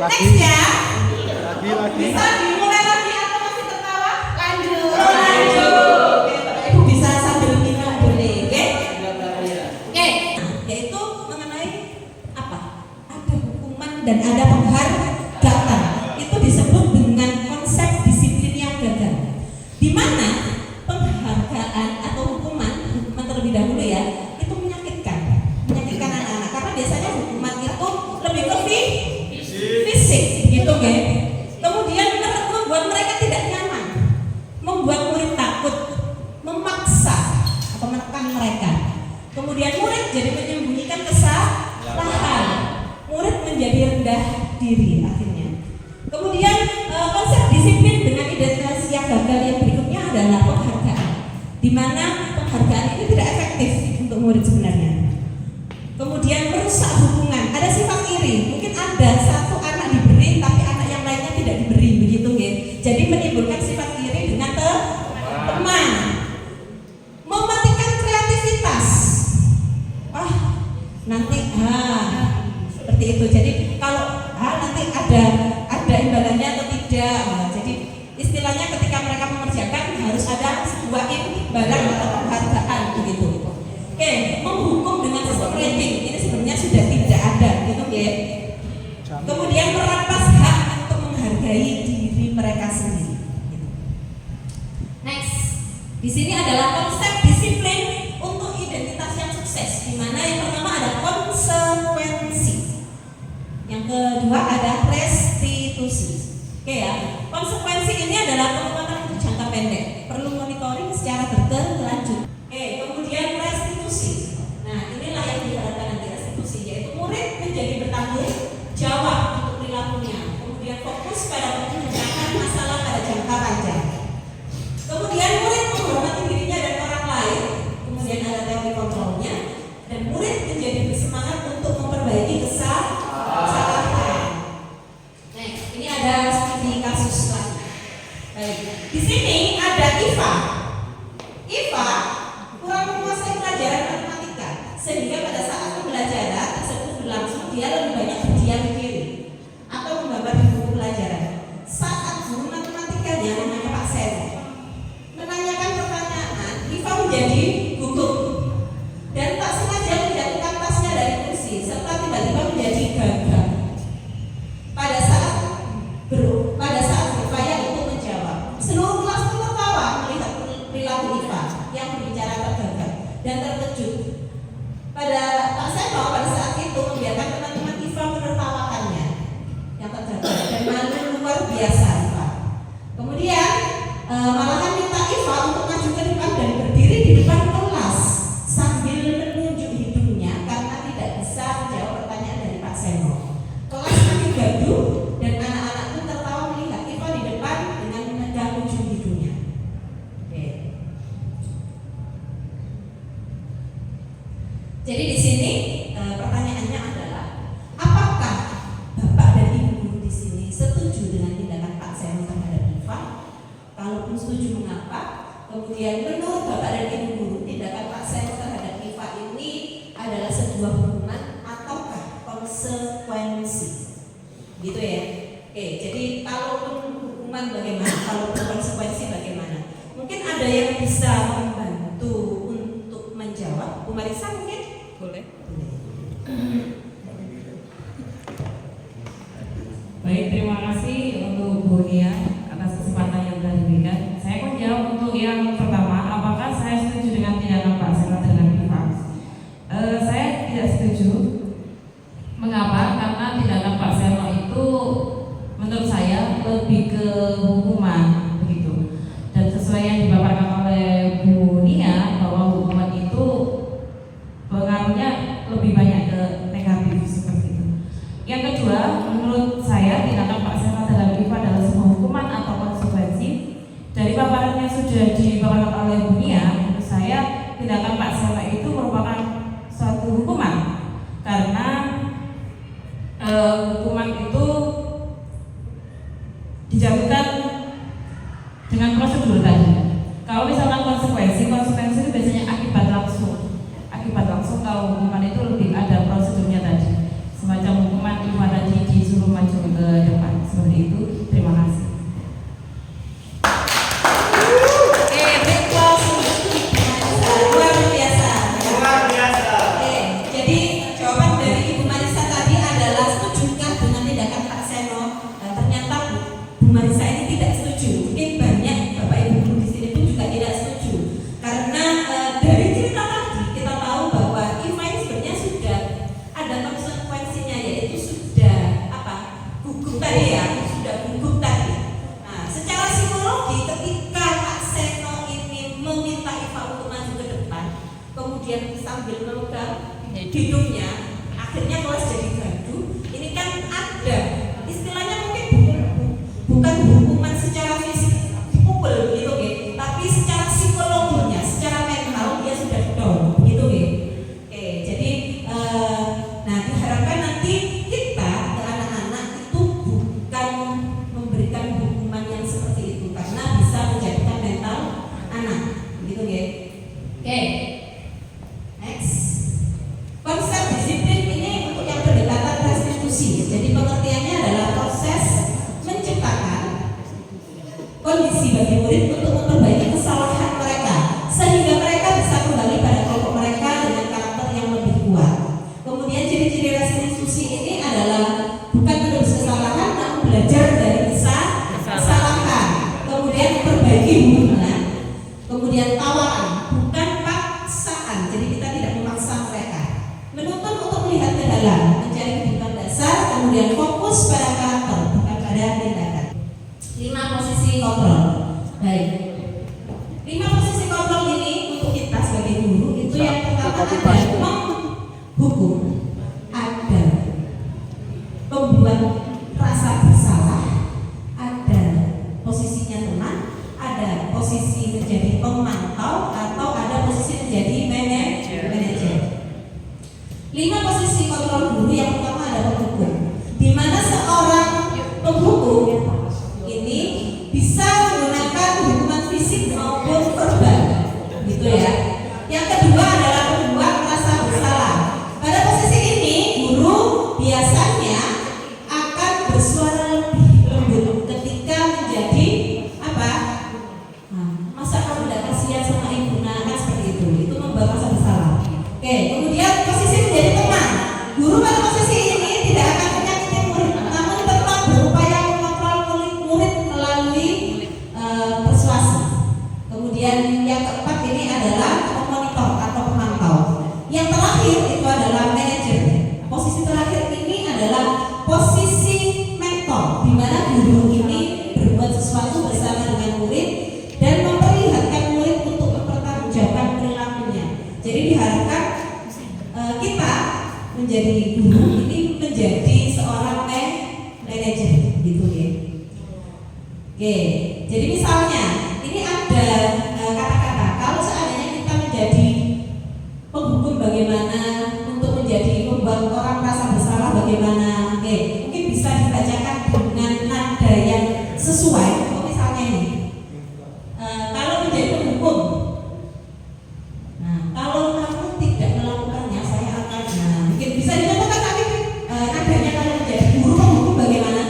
Next ya. Bisa dimulai lagi atau masih tertawa? Lanjut. dan ada penghargaan. Itu disebut dengan konsep disiplin yang gagal. Di mana penghargaan atau hukuman terlebih dahulu ya, itu menyakitkan anak-anak karena biasanya hukuman itu lebih ke fisik gitu kan. Kemudian membuat mereka tidak nyaman, membuat murid takut, memaksa atau menekan mereka. Kemudian murid jadi menyembunyikan kesalahan, murid menjadi rendah diri akhirnya. Kemudian konsep disiplin dengan identitas yang gagal yang berikutnya adalah penghargaan, di mana penghargaan ini tidak efektif untuk murid sebenarnya. Kemudian merusak hubungan, ada sifat iri, mungkin ada satu anak diberi tapi anak yang lainnya tidak diberi, begitu ya. Jadi menimbulkan sifat iri dengan teman. Mematikan kreativitas. Nanti seperti itu. Jadi kalau nanti ada imbalannya atau tidak. Jadi istilahnya ketika mereka mengerjakan harus ada sebuah imbalan atau penghargaan begitu. Oke, menghukum dengan sistem rating ini sebenarnya sudah tidak ada gitu ya. Kemudian merampas hak untuk menghargai diri mereka sendiri. Next, di sini adalah konsep disiplin untuk identitas yang sukses, di mana yang pertama ada konsekuensi, yang kedua ada restitusi. Oke ya, konsekuensi ini adalah penguatan untuk jangka pendek, perlu monitoring secara berkelanjutan. Oke, kemudian restitusi. Nah, inilah yang diharapkan nanti restitusi, yaitu murid menjadi bertanggung jawab untuk perilakunya, kemudian fokus pada memecahkan masalah pada jangka panjang. Kemudian murid menghormati dirinya dan orang lain, kemudian ada teori kontrolnya, dan murid menjadi bersemangat untuk memperbaiki kesalahan. Nah, ini ada studi kasus lagi. Baik, di sini ada IFA. IFA kurang menguasai pelajaran matematika, sehingga pada saat pembelajaran tersebut berlangsung dia lebih banyak berdiam diri atau menggambar di buku pelajaran. Saat guru matematikanya namanya Pak Seno menanyakan pertanyaan, IFA menjadi gugup dan tak sengaja menjatuhkan tasnya dari kursi serta tiba-tiba menjadi gagap. Pada saat berupaya untuk menjawab, seluruh kelas pun tertawa melihat perilaku IFA yang berbicara tergagap dan terkejut. Pak Seno pada saat itu membiarkan teman-teman IFA menertawakannya yang tergagap dan malu luar biasa IFA. Kemudian malahan minta IFA untuk maju ke depan dan berdiri di depan kelas sambil menunjuk hidungnya karena tidak bisa menjawab pertanyaan dari Pak Seno. Kelas makin gaduh dan anak-anak pun tertawa melihat IFA di depan dengan memegang ujung hidungnya. Oke. Jadi di sini pertanyaannya adalah, apakah Bapak dan Ibu guru di sini setuju dengan tindakan Pak Seno terhadap IFA? Kalaupun setuju, mengapa? Kemudian menurut Bapak dan Ibu guru, tindakan Pak Seno terhadap IFA ini adalah sebuah hukuman ataukah konsekuensi? Gitu ya. Oke, jadi kalaupun hukuman bagaimana, kalaupun konsekuensi bagaimana? Mungkin ada yang bisa membantu untuk menjawab. Bu Marisa mungkin? Boleh. Baik, terima kasih untuk Bu Nia atas kesempatan yang telah diberikan. Saya akan jawab untuk yang pertama, apakah saya setuju dengan tindakan Pak Seno dengan IFA? Saya tidak setuju. Mengapa? Karena tindakan Pak Seno itu menurut saya lebih ke hukuman begitu. Dan sesuai yang dipaparkan oleh Bu Nia bahwa hukuman itu pengaruhnya lebih banyak ke negatif seperti itu. Yang kedua, menurut saya tindakan Pak Seno terhadap IFA adalah sebuah hukuman atau konsekuensi. Dari paparan yang sudah dipaparkan oleh Bu Nia, menurut saya tindakan Pak Seno itu merupakan suatu hukuman karena hukuman itu dijatuhkan dengan prosedur tadi. Kalau misalkan konsekuensi itu biasanya akibat langsung. Kalau hukuman itu lebih ada prosedurnya tadi, semacam hukuman IFA tadi disuruh maju ke depan seperti itu. Terima kasih. Oke, big applause luar biasa. gugup tadi ya, sudah gugup tadi. Nah, secara psikologi ketika Kak Seno ini meminta Iva untuk maju ke depan, kemudian sambil memegang hidungnya, akhirnya kelas jadi gaduh. Ini kan ada istilahnya mungkin bukan hukuman secara fisik pukul begitu ya, tapi secara psikologinya, secara mental dia sudah down begitu ya. Oke, jadi nah diharapkan nanti kita ke anak-anak itu bukan memberikan hukuman yang seperti itu karena bisa menjadikan mental anak begitu ya. Oke, next. Konsep disiplin ini untuk yang berdekatan restitusi. Jadi pengertiannya adalah proses menciptakan kondisi bagi murid untuk memperbaiki kesalahan mereka sehingga mereka bisa kembali pada kelompok mereka dengan karakter yang lebih kuat. Kemudian ciri-ciri restitusi ini adalah bukan menerus kesalahan namun belajar dari kesalahan. Kemudian perbaiki hubungan. Kemudian tawaran, bukan paksaan. Jadi kita tidak memaksa mereka. Menuntun untuk melihat ke dalam, mencari kebutuhan dasar, kemudian fokus pada karakter, bukan pada tindakan. 5 posisi kontrol. Baik. 5 posisi kontrol ini untuk kita sebagai guru itu yang pertama ada menghukum, ada membuat rasa bersalah, ada posisinya teman, ada posisi menjadi pemantau, atau ada posisi menjadi manajer. 5 posisi kontrol guru yang pertama ada penghukum, di mana seorang penghukum ini bisa menggunakan hukuman fisik maupun verbal, gitu ya. Yang kedua adalah membuat rasa bersalah. Pada posisi ini guru biasanya akan bersuara lebih lembut ketika menjadi apa? Masa kamu tidak kasihan sama ibu? Nah, kan seperti itu membuat rasa bersalah. Oke, kemudian posisi menjadi teman. Guru pada posisi ini tidak akan menyakiti murid, namun tetap berupaya mengontrol murid melalui persuasi. Kemudian yang keempat ini adalah memonitor atau pemantau. Yang terakhir itu adalah manajer. Posisi terakhir ini adalah posisi mentor, di mana guru ini berbuat sesuatu bersama dengan murid dan memperlihatkan murid untuk mempertanggungjawabkan perilakunya. Jadi diharapkan kita menjadi guru ini menjadi seorang manajer, gitu ya. Oke, jadi misalnya ini ada kata-kata kalau seandainya kita menjadi penghukum bagaimana, untuk menjadi membuat orang merasa bersalah bagaimana. Oke, mungkin bisa dibacakan dengan nada yang sesuai. Oh, misalnya ini kalau menjadi penghukum, nah kalau kamu tidak melakukannya saya akan, nah mungkin bisa dicontohkan tapi nadanya kalau menjadi guru penghukum bagaimana?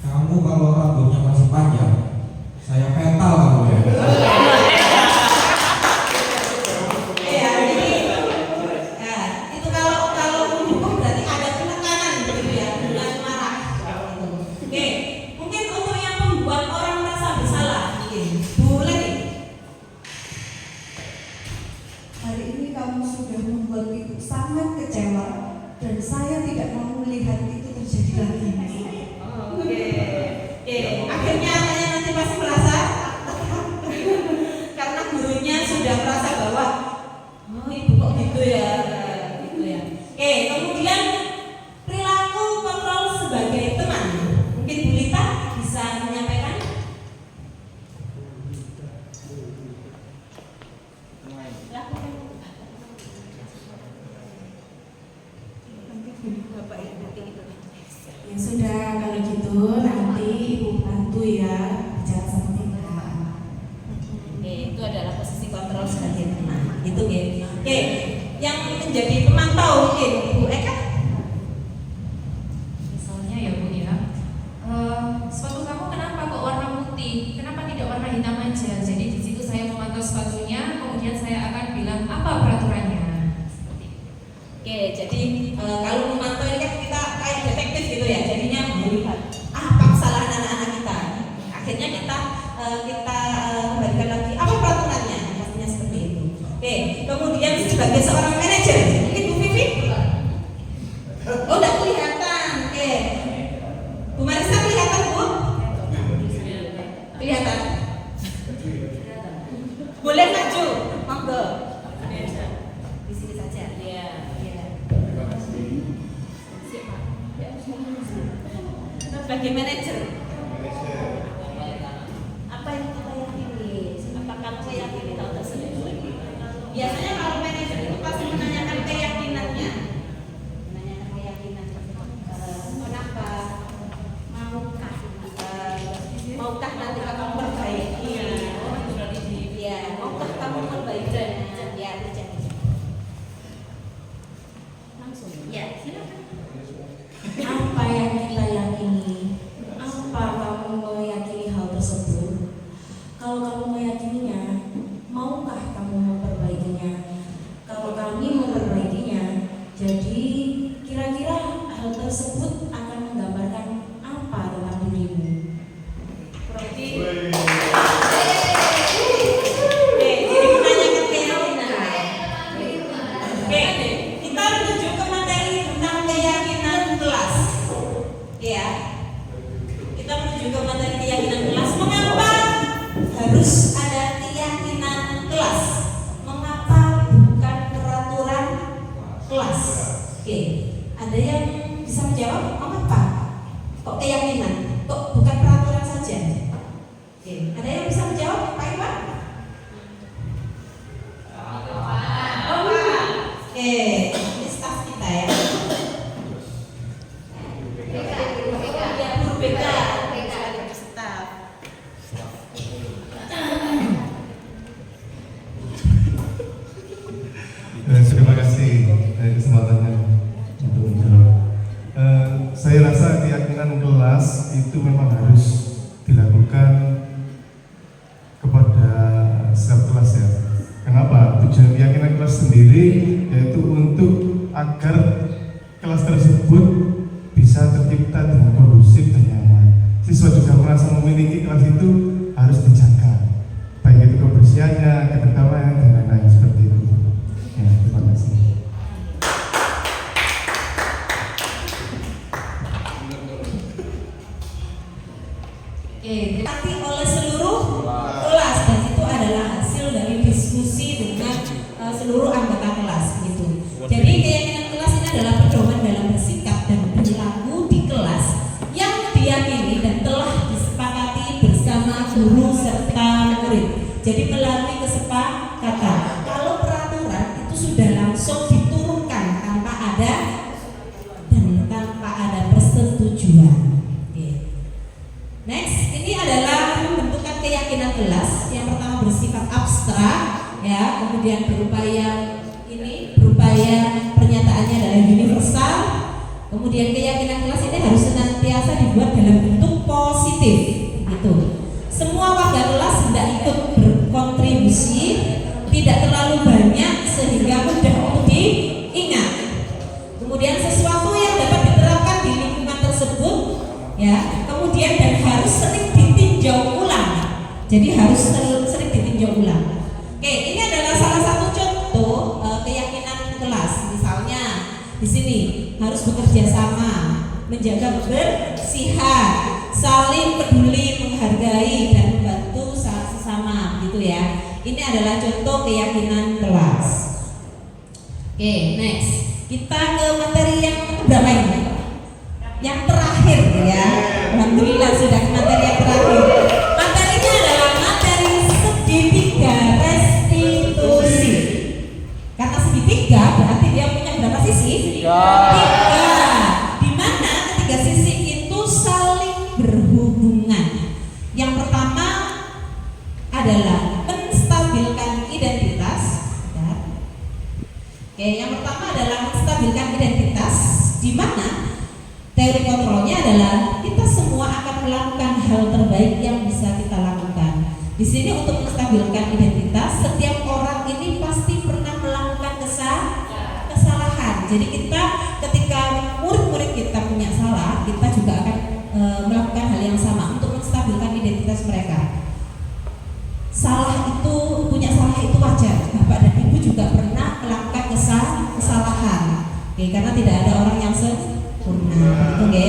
Kamu kalau rambutnya masih panjang, saya petal kamu ya. Ya, ini ya, itu kalau menghukum berarti ada penekanan gitu ya, bukan marah. Oke, mungkin untuk yang membuat orang merasa bersalah, mungkin Bu lagi. Hari ini kamu sudah membuat ibu sangat kecewa dan saya tidak mau melihat itu terjadi lagi. Oke, akhirnya anaknya nanti pasti merasa karena gurunya sudah merasa bahwa oh ibu kok gitu ya, gitu ya. Oke, kemudian perilaku kontrol sebagai teman. Mungkin Bu Lita bisa menyampaikan. Ya sudah, kalau gitu nanti ibu bantu ya bicara sama kita. Oke, itu adalah posisi kontrol sebagai teman. Gitu ya. Oke, yang menjadi pemantau mungkin Bu Eka. Misalnya ya Bu ya, sepatu kamu kenapa kok warna putih? Kenapa tidak warna hitam aja? Jadi di situ saya memantau sepatunya, kemudian saya akan bilang apa peraturannya. Oke, jadi kalau memantau ini kan kita kayak detektif gitu ya. Jadinya melihat apa kesalahan anak-anak kita. Akhirnya kita kembalikan lagi apa peraturannya. Pastinya seperti itu. Oke, kemudian sebagai seorang manajer, mungkin Bu Vivi. Oh, udah kelihatan. Oke, sebagai manajer. Apa yang kita yakini? Apakah kamu meyakini hal tersebut? Biasanya kalau manajer itu pasti menanyakan keyakinannya. Menanyakan keyakinan. Kenapa? Maukah nanti kamu perbaiki? Ya, maukah kamu perbaiki? Ya, langsung. Ya, silakan. Apa yang kita yakini? Apa kamu meyakini hal tersebut? Kalau kamu meyakininya, maukah kamu memperbaikinya? Kalau kami memperbaikinya, jadi kira-kira hal tersebut akan menggambarkan apa dalam dirimu? Jadi menanyakan keyakinan. Oke, kita menuju ke materi tentang keyakinan kelas. Ya, kita menuju ke materi keyakinan kelas. Mengapa harus ada keyakinan kelas? Mengapa bukan peraturan kelas? Oke, ada yang bisa menjawab mengapa? Kok keyakinan? Kok bukan peraturan saja? Oke, ada yang bisa menjawab? Pak Iwan? Oke, ini staf kita ya. Ya, guru BK. Staf. Terima kasih kesempatannya untuk menjawab. Saya rasa keyakinan kelas itu memang harus dilakukan kepada setiap kelas ya. Kenapa? Tujuan keyakinan kelas sendiri yaitu untuk agar kelas tersebut bisa tercipta dengan kondusif dan nyaman. Siswa juga merasa memiliki kelas itu harus dijaga, baik itu kebersihannya, ketertibannya dan lain-lain seperti itu. Ya, terima kasih. Oke, nanti oleh seluruh kelas dan itu adalah hasil dari diskusi dengan seluruh anggota kelas gitu. Jadi keyakinan kelas ini adalah pedoman dalam bersikap dan berlaku di kelas yang diyakini dan telah disepakati bersama guru serta murid. Jadi melalui kesepakatan. Kalau peraturan itu sudah langsung diturunkan tanpa ada persetujuan. Next, ini adalah pembentukan keyakinan kelas. Yang pertama bersifat abstrak, ya, kemudian berupaya pernyataannya adalah universal. Kemudian keyakinan kelas ini harus senantiasa dibuat dalam bentuk positif, gitu. Semua warga kelas hendak ikut berkontribusi, tidak terlalu banyak sehingga mudah untuk diingat. Kemudian sesuatu yang dapat diterapkan di lingkungan tersebut, ya. Kemudian dan harus sering ditinjau ulang. Jadi harus sering ditinjau ulang. Oke, ini adalah salah satu contoh keyakinan kelas. Misalnya di sini harus bekerja sama, menjaga kebersihan, saling peduli, menghargai dan membantu sesama, gitu ya. Ini adalah contoh keyakinan kelas. Oke, next. Kita ke materi yang berapa ini? Yang terakhir ya. Alhamdulillah sudah ke materi yang terakhir. Materinya adalah materi segitiga restitusi. Kata segitiga berarti dia punya berapa sisi? Tiga. Di mana ketiga sisi itu saling berhubungan. Yang pertama adalah menstabilkan identitas. Oke, yang pertama adalah menstabilkan identitas, di mana teori kontrolnya adalah kita semua akan melakukan hal terbaik yang bisa kita lakukan. Di sini untuk menstabilkan identitas, setiap orang ini pasti pernah melakukan kesalahan. Jadi kita ketika murid-murid kita punya salah, kita juga akan melakukan hal yang sama untuk menstabilkan identitas mereka. Punya salah itu wajar. Bapak dan Ibu juga pernah melakukan kesalahan. Oke, karena tidak ada orang yang sempurna. Oke.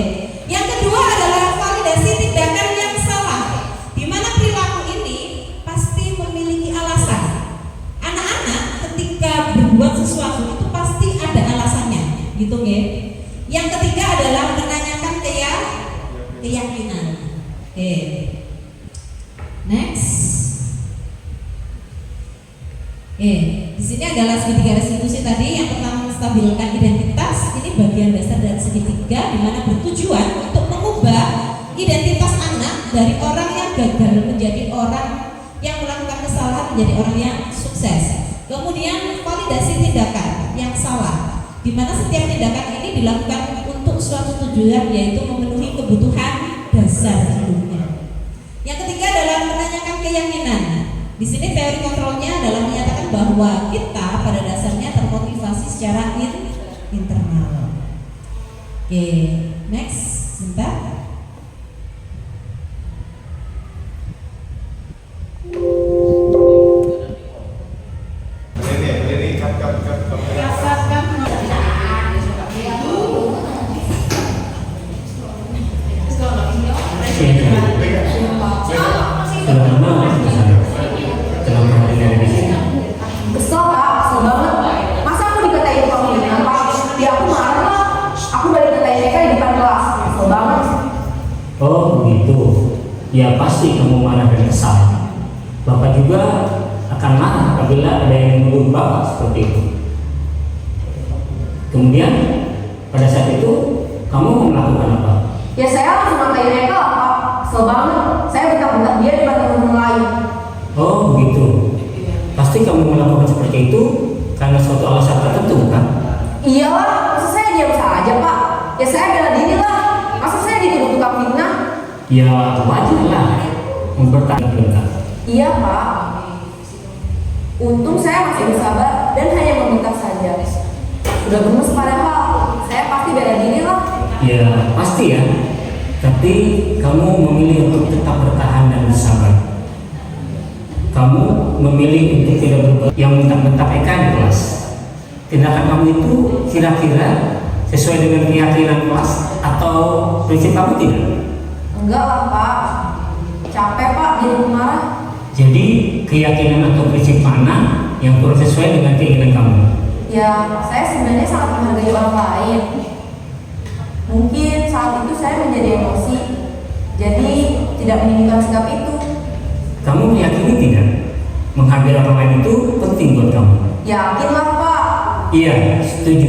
Yang kedua adalah validasi tindakan yang salah. Di mana perilaku ini pasti memiliki alasan. Anak-anak ketika berbuat sesuatu itu pasti ada alasannya, gitu nggih. Yang ketiga adalah menanyakan keyakinan. Oke, di sini adalah segitiga restitusi tadi. Yang pertama menstabilkan identitas. Ini bagian dasar dari segitiga, di mana bertujuan untuk mengubah identitas anak dari orang yang gagal menjadi orang yang melakukan kesalahan menjadi orang yang sukses. Kemudian validasi tindakan yang salah, di mana setiap tindakan ini dilakukan untuk suatu tujuan, yaitu memenuhi kebutuhan dasar hidupnya. Yang ketiga adalah menanyakan keyakinan. Di sini teori kontrolnya adalah menyatakan bahwa kita pada dasarnya termotivasi secara internal. Oke, next, sebentar. Kesel Pak, kesel banget. Masa aku dikatain tukang fitnah Pak? Ya aku marah Pak. Aku balik katain mereka di depan kelas. Kesel banget. Oh begitu. Ya pasti kamu marah dan kesal. Bapak juga akan marah apabila ada yang menuduh Bapak seperti itu. Kemudian pada saat itu kamu melakukan apa? Ya saya langsung ngatain mereka lah Pak. Kesel banget. Saya bentak-bentak dia di depan teman-teman lain. Oh begitu. Pasti kamu melakukan seperti itu karena suatu alasan tertentu kan? Iyalah, masa saya diam saja Pak? Ya saya bela diri lah. Masa saya dituduh tukang fitnah? Ya wajar lah mempertahankan. Iya Pak. Untung saya masih bersabar dan hanya meminta saja. Sudah gemes padahal, saya pasti bela diri lah. Ya pasti ya. Tapi kamu memilih untuk tetap bertahan dan bersabar. Kamu memilih untuk tidak berbuat yang bentak-bentak Eka di kelas. Tindakan kamu itu kira-kira sesuai dengan keyakinan kelas atau prinsip kamu tidak? Enggak lah Pak. Capek Pak jadi marah. Jadi keyakinan atau prinsip mana yang kurang sesuai dengan keinginan kamu? Ya, saya sebenarnya sangat menghargai orang lain. Mungkin saat itu saya menjadi emosi, jadi tidak menginginkan sikap itu. Kamu meyakini tidak? Menghargai orang lain itu penting buat kamu? Yakinlah Pak. Iya, setuju.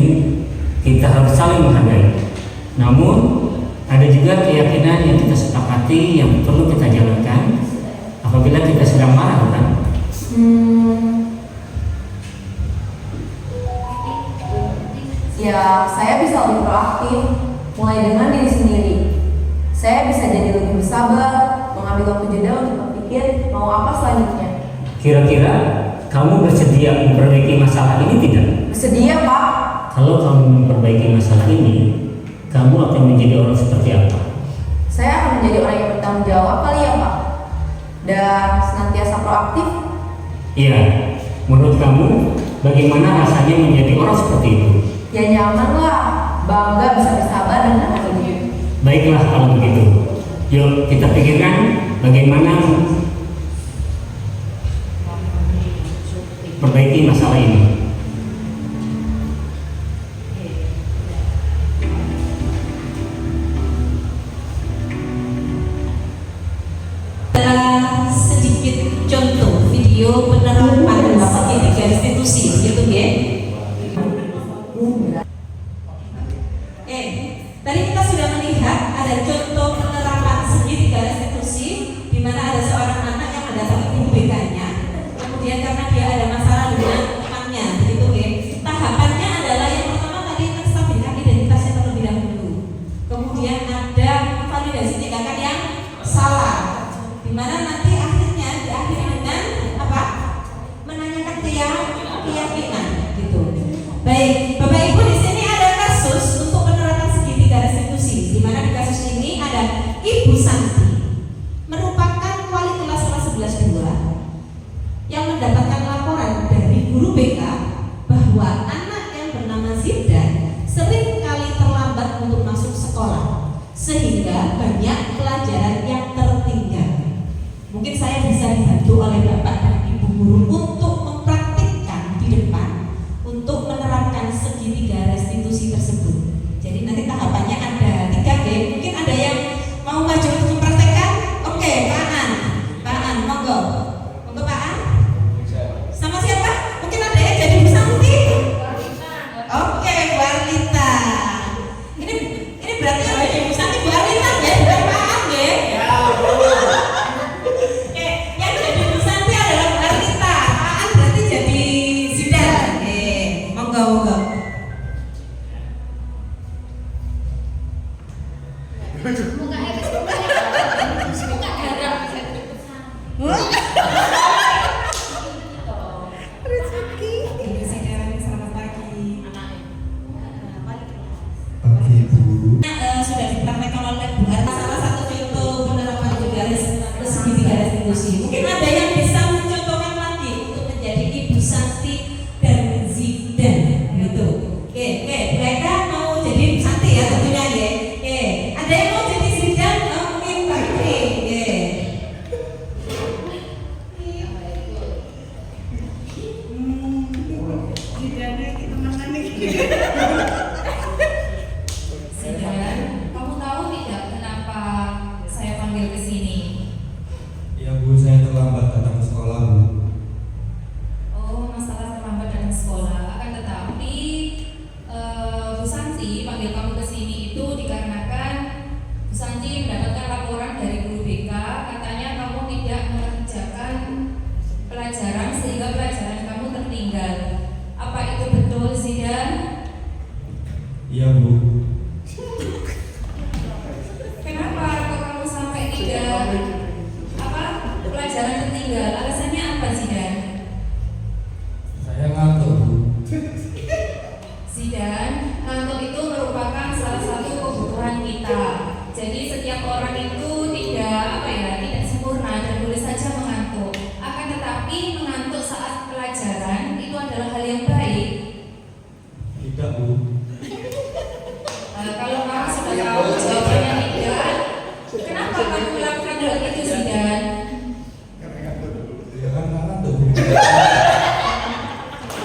Kita harus saling menghargai. Namun, ada juga keyakinan yang kita sepakati yang perlu kita jalankan apabila kita sedang marah, kan? Ya, saya bisa lebih proaktif, mulai dengan diri sendiri. Saya bisa jadi lebih bersabar, mengambil waktu jeda untuk berpikir mau apa selanjutnya. Kira-kira kamu bersedia memperbaiki masalah ini tidak? Bersedia Pak. Kalau kamu memperbaiki masalah ini, kamu akan menjadi orang seperti apa? Saya akan menjadi orang yang bertanggung jawab kali ya Pak. Dan senantiasa proaktif. Iya, menurut kamu bagaimana rasanya menjadi orang seperti itu? Ya nyaman lah, bangga bisa bersabar dan menahan. Baiklah kalau begitu. Yuk kita pikirkan bagaimana perbaiki masalah ini. Adalah sedikit contoh video penerapan segitiga restitusi, gitu ya. Tadi kita sudah melihat ada contoh penerapan segitiga restitusi, di mana ada seorang anak yang mendatangi guru BK-nya, kemudian karena dia ada masalah dengan temannya, begitu ya. Tahapannya adalah yang pertama tadi menstabilkan identitasnya terlebih dahulu, kemudian ada validasi tindakan yang salah, di mana nanti akhirnya diakhiri dengan apa? Menanyakan keyakinan, gitu. Baik, Bapak Ibu, di sini ada kasus untuk penerapan segitiga restitusi, di mana di kasus ini ada Ibu Santi, merupakan wali kelas 11 2 yang mendapatkan laporan dari guru BK bahwa anak yang bernama Zidan sering kali terlambat untuk masuk sekolah, sehingga banyak pelajaran yang tertinggal. Mungkin saya bisa dibantu oleh Bapak dan Ibu guru untuk mempraktikkan di depan untuk menerapkan segitiga restitusi tersebut. Jadi nanti tahapannya ada 3 game. Mungkin ada yang mau maju untuk mempraktekkan? Oke, Pak An, monggo. Monggo Pak An. Sama siapa? Mungkin Muka etis muka garang. Rezeki. Selamat pagi. Pagi Ibu. Sudah dipraktekkan oleh Bu Arta salah satu contoh penerapan segitiga restitusi. Mungkin ada yang bisa mencontohkan lagi untuk menjadi Ibu Santi dan Zidan gitu. Oke, mereka mau jadi Ibu Santi ya tentunya ya. Oke, ada yang mau jadi Zidan? Mungkin Pak Oke. Zidannya kita temenan nih. Zidan, kamu tahu tidak kenapa saya panggil ke sini? Ya Bu, saya terlambat datang ke sekolah Bu. Oh, masalah terlambat datang sekolah. Akan tetapi Bu Santi panggil kamu ke sini itu dikarenakan Bu Santi mendapatkan laporan dari guru BK, katanya kamu tidak mengerjakan pelajaran sehingga pelajaran kamu tertinggal. Apa itu betul, Zidan? Iya Bu. Kenapa kok kamu sampai tidak pelajaran tertinggal? Alasannya apa, Zidan? Saya ngantuk Bu. Zidan, ngantuk itu merupakan salah satu kebutuhan kita. Jadi setiap orang itu tidak sempurna dan boleh saja mengantuk. Akan tetapi mengantuk saat pelajaran itu adalah hal yang baik. Tidak Bu. Kalau kamu sudah tahu jawabannya tidak, kenapa kamu melakukan hal itu, Zidan? Ya kan ngantuk Bu.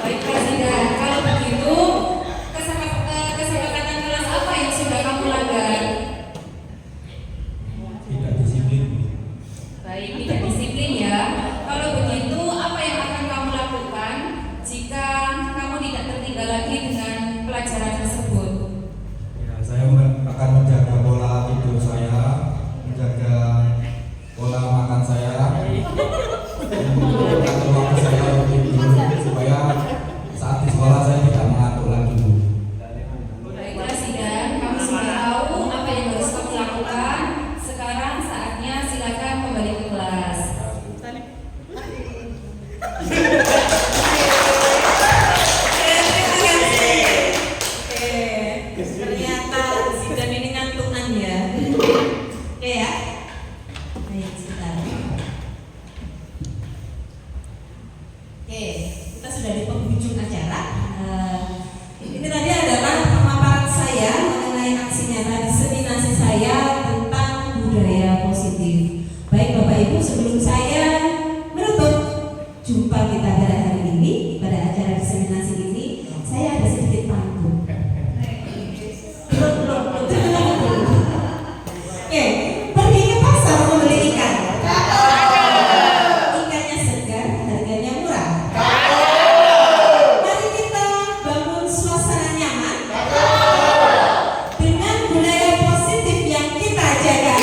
Baiklah Zidan, kalau begitu kesepakatan kelas apa yang sudah kamu langgar? Tidak disiplin Bu. Baik, tidak disiplin ya. Kalau begitu, apa yang akan kamu lakukan jika kamu tidak tertinggal lagi dengan pelajaran tersebut? Ya, saya akan menjaga pola tidur saya, menjaga pola makan saya, mengatur waktu saya untuk tidur supaya saat di sekolah saya tidak mengantuk lagi Bu. Baiklah Zidan, kamu sudah tahu apa yang harus kamu lakukan. Sekarang saatnya silakan kembali ke kelas. Ternyata Zidan ini ngantukan ya. Oke ya. Baik, sebentar. Oke, kita sudah di penghujung acara. Ini tadi adalah pemaparan saya mengenai aksi nyata diseminasi saya tentang budaya positif. Baik Bapak Ibu, sebelum saya menutup jumpa kita pada hari ini pada acara diseminasi ini, saya ada sedikit pantun. Oke, pergi ke pasar membeli ikan. Ikannya segar, harganya murah. Mari kita bangun suasana nyaman dengan budaya positif yang kita jaga.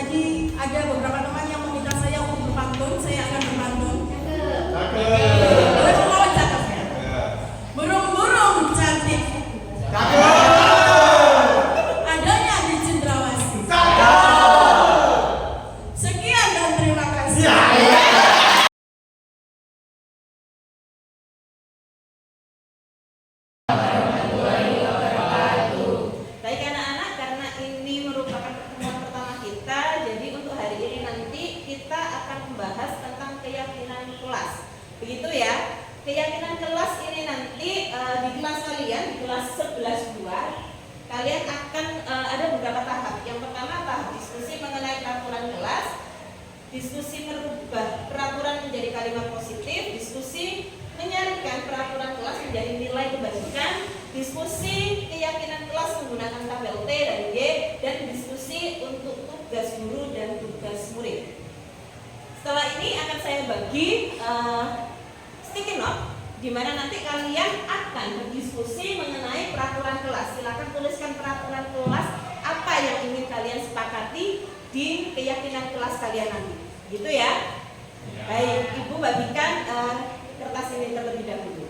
Jadi ada beberapa teman yang meminta saya untuk berpantun, saya akan berpantun. Boleh cakep ya? Burung-burung cantik. Adanya di Cendrawasih. Sekian dan terima kasih. Baik anak-anak, karena ini merupakan pertemuan pertama kita, jadi untuk hari ini nanti kita akan membahas tentang keyakinan kelas. Begitu ya. Keyakinan kelas ini nanti di kelas kalian, di kelas 11-2, kalian akan ada beberapa tahap. Yang pertama tahap diskusi mengenai peraturan kelas, diskusi merubah peraturan menjadi kalimat positif, diskusi menyaringkan peraturan kelas menjadi nilai kebaikan, diskusi keyakinan kelas menggunakan tabel T dan G, dan diskusi untuk tugas guru dan tugas murid. Setelah ini akan saya bagi sticky note, di mana nanti kalian akan berdiskusi mengenai peraturan kelas. Silakan tuliskan peraturan kelas apa yang ingin kalian sepakati di keyakinan kelas kalian nanti. Gitu ya? Baik, Ibu bagikan kertas ini terlebih dahulu.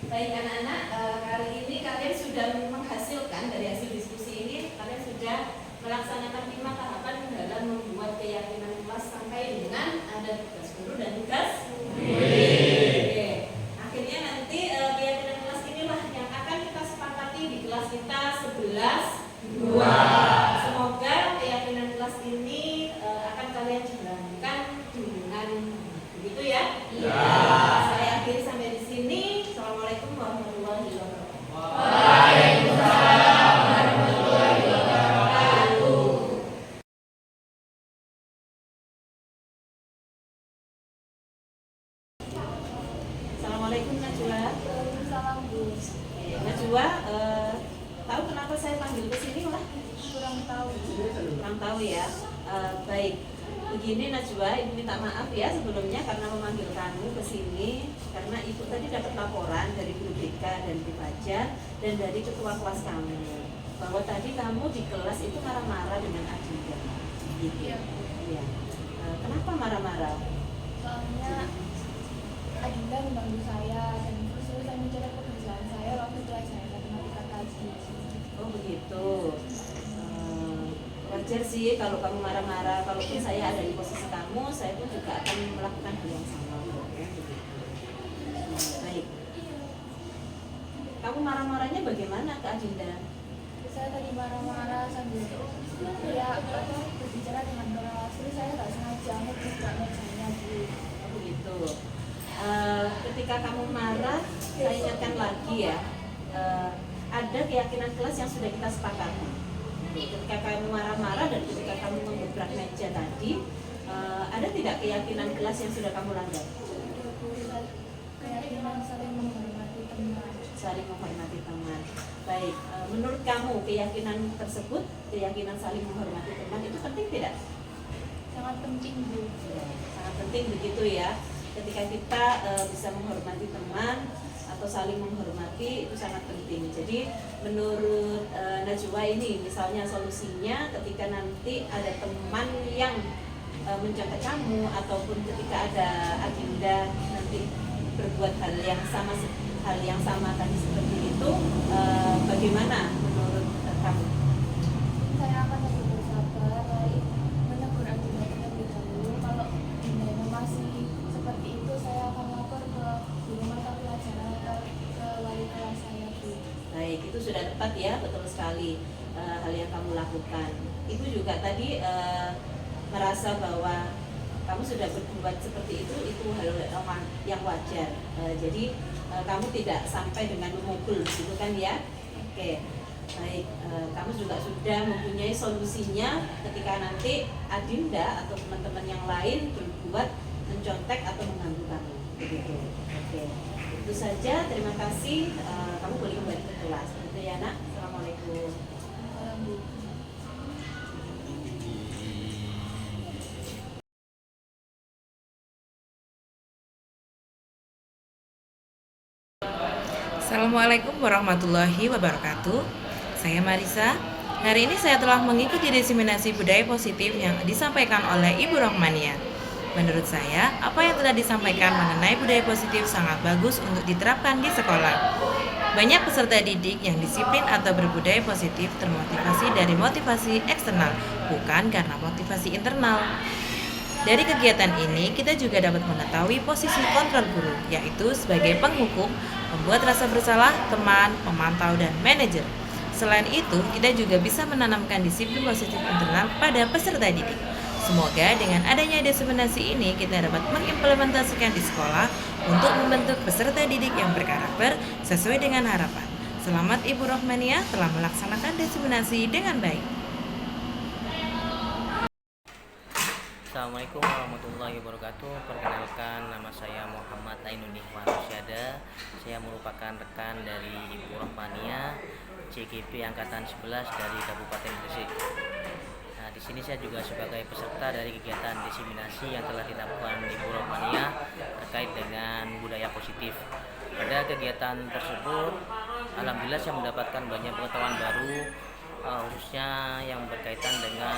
Baik anak-anak, kali ini kalian sudah menghasilkan dari hasil diskusi ini, kalian sudah melaksanakan 5 tahapan dalam membuat keyakinan kelas sampai dengan ada tugas guru dan tugas murid. Oke. Akhirnya nanti keyakinan kelas inilah yang akan kita sepakati di kelas kita 11-2. Semoga keyakinan kelas ini akan kalian jalankan dengan begitu ya. Iya. Saya akhiri sampai di sini. Assalamualaikum warahmatullahi wabarakatuh. Waalaikumsalam warahmatullahi wabarakatuh. Assalamualaikum Najwa. Waalaikumsalam Bu. Najwa, tahu kenapa saya panggil ke sini lah? Kurang tahu. Kurang tahu ya. Baik. Begini Najwa, Ibu minta maaf ya sebelumnya karena memanggil kamu ke sini karena Ibu tadi dapat laporan dari Guru BK dan Dipaja dan dari ketua kelas kamu bahwa tadi kamu di kelas itu marah-marah dengan Adinda. Gitu. Iya. Iya. Kenapa marah-marah? Soalnya Adinda mengganggu saya dan kesulitan menjaga pekerjaan saya waktu pelajaran matematika tadi. Oh begitu. Wajar sih kalau kamu marah-marah. Kalaupun saya ada di posisi kamu, saya pun juga akan melakukan hal yang sama. Ya, begitu. Baik. Kamu marah-marahnya bagaimana ke Adinda? Saya tadi marah-marah sambil berbicara dengan Bawaslu. Saya nggak sengaja ngebuka mejanya Bu. Oh begitu. Ketika kamu marah, saya ingatkan lagi ya. Ada keyakinan kelas yang sudah kita sepakati. Ketika kamu marah-marah dan ketika kamu mengebrak meja tadi, ada tidak keyakinan kelas yang sudah kamu langgar? Keyakinan saling menghormati teman. saling menghormati teman. Baik, menurut kamu keyakinan tersebut, keyakinan saling menghormati teman itu penting tidak? Sangat penting, Bu. Ya, sangat penting begitu ya. Ketika kita bisa menghormati teman atau saling menghormati itu sangat penting. Jadi menurut Najwa ini misalnya solusinya ketika nanti ada teman yang mencontek kamu ataupun ketika ada agenda nanti berbuat hal yang sama tadi seperti itu, bagaimana menurut kamu? Saya akan lebih bersabar, baik menegur agenda terlebih dahulu. Kalau agenda masih seperti itu, saya akan lapor ke guru mata pelajaran atau ke wali kelas saya, Bu. Baik, itu sudah tepat ya, betul sekali hal yang kamu lakukan. Ibu juga tadi merasa bahwa kamu sudah berbuat seperti itu hal yang wajar. Jadi kamu tidak sampai dengan memukul, gitu kan ya? Oke, baik. Kamu juga sudah mempunyai solusinya ketika nanti Adinda atau teman-teman yang lain berbuat mencontek atau mengganggu kamu, begitu. Oke, itu saja. Terima kasih. Kamu boleh kembali ke kelas, gitu ya, Nak. Assalamualaikum. Assalamualaikum warahmatullahi wabarakatuh. Saya Marisa. Hari ini saya telah mengikuti diseminasi budaya positif yang disampaikan oleh Ibu Rohmania. Menurut saya, apa yang telah disampaikan mengenai budaya positif sangat bagus untuk diterapkan di sekolah. Banyak peserta didik yang disiplin atau berbudaya positif termotivasi dari motivasi eksternal, bukan karena motivasi internal. Dari kegiatan ini, kita juga dapat mengetahui posisi kontrol guru, yaitu sebagai penghukum, membuat rasa bersalah teman, pemantau, dan manajer. Selain itu, kita juga bisa menanamkan disiplin positif internal pada peserta didik. Semoga dengan adanya diseminasi ini, kita dapat mengimplementasikan di sekolah untuk membentuk peserta didik yang berkarakter sesuai dengan harapan. Selamat Ibu Rohmania telah melaksanakan diseminasi dengan baik. Assalamualaikum warahmatullahi wabarakatuh. Perkenalkan, nama saya Muhammad Ainuni Warusyada. Saya merupakan rekan dari Ibu Rohmania CGP Angkatan 11 dari Kabupaten Gresik. Nah, di sini saya juga sebagai peserta dari kegiatan diseminasi yang telah dilakukan Ibu Rohmania terkait dengan budaya positif. Pada kegiatan tersebut, alhamdulillah saya mendapatkan banyak pengetahuan baru, khususnya yang berkaitan dengan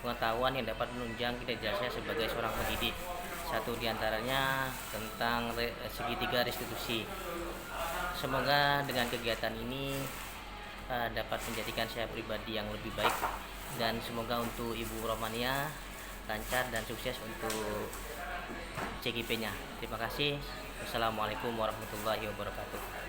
pengetahuan yang dapat menunjang kinerja saya sebagai seorang pendidik. Satu diantaranya tentang segitiga restitusi. Semoga dengan kegiatan ini dapat menjadikan saya pribadi yang lebih baik, dan semoga untuk Ibu Rohmania lancar dan sukses untuk CGP-nya. Terima kasih. Wassalamualaikum warahmatullahi wabarakatuh.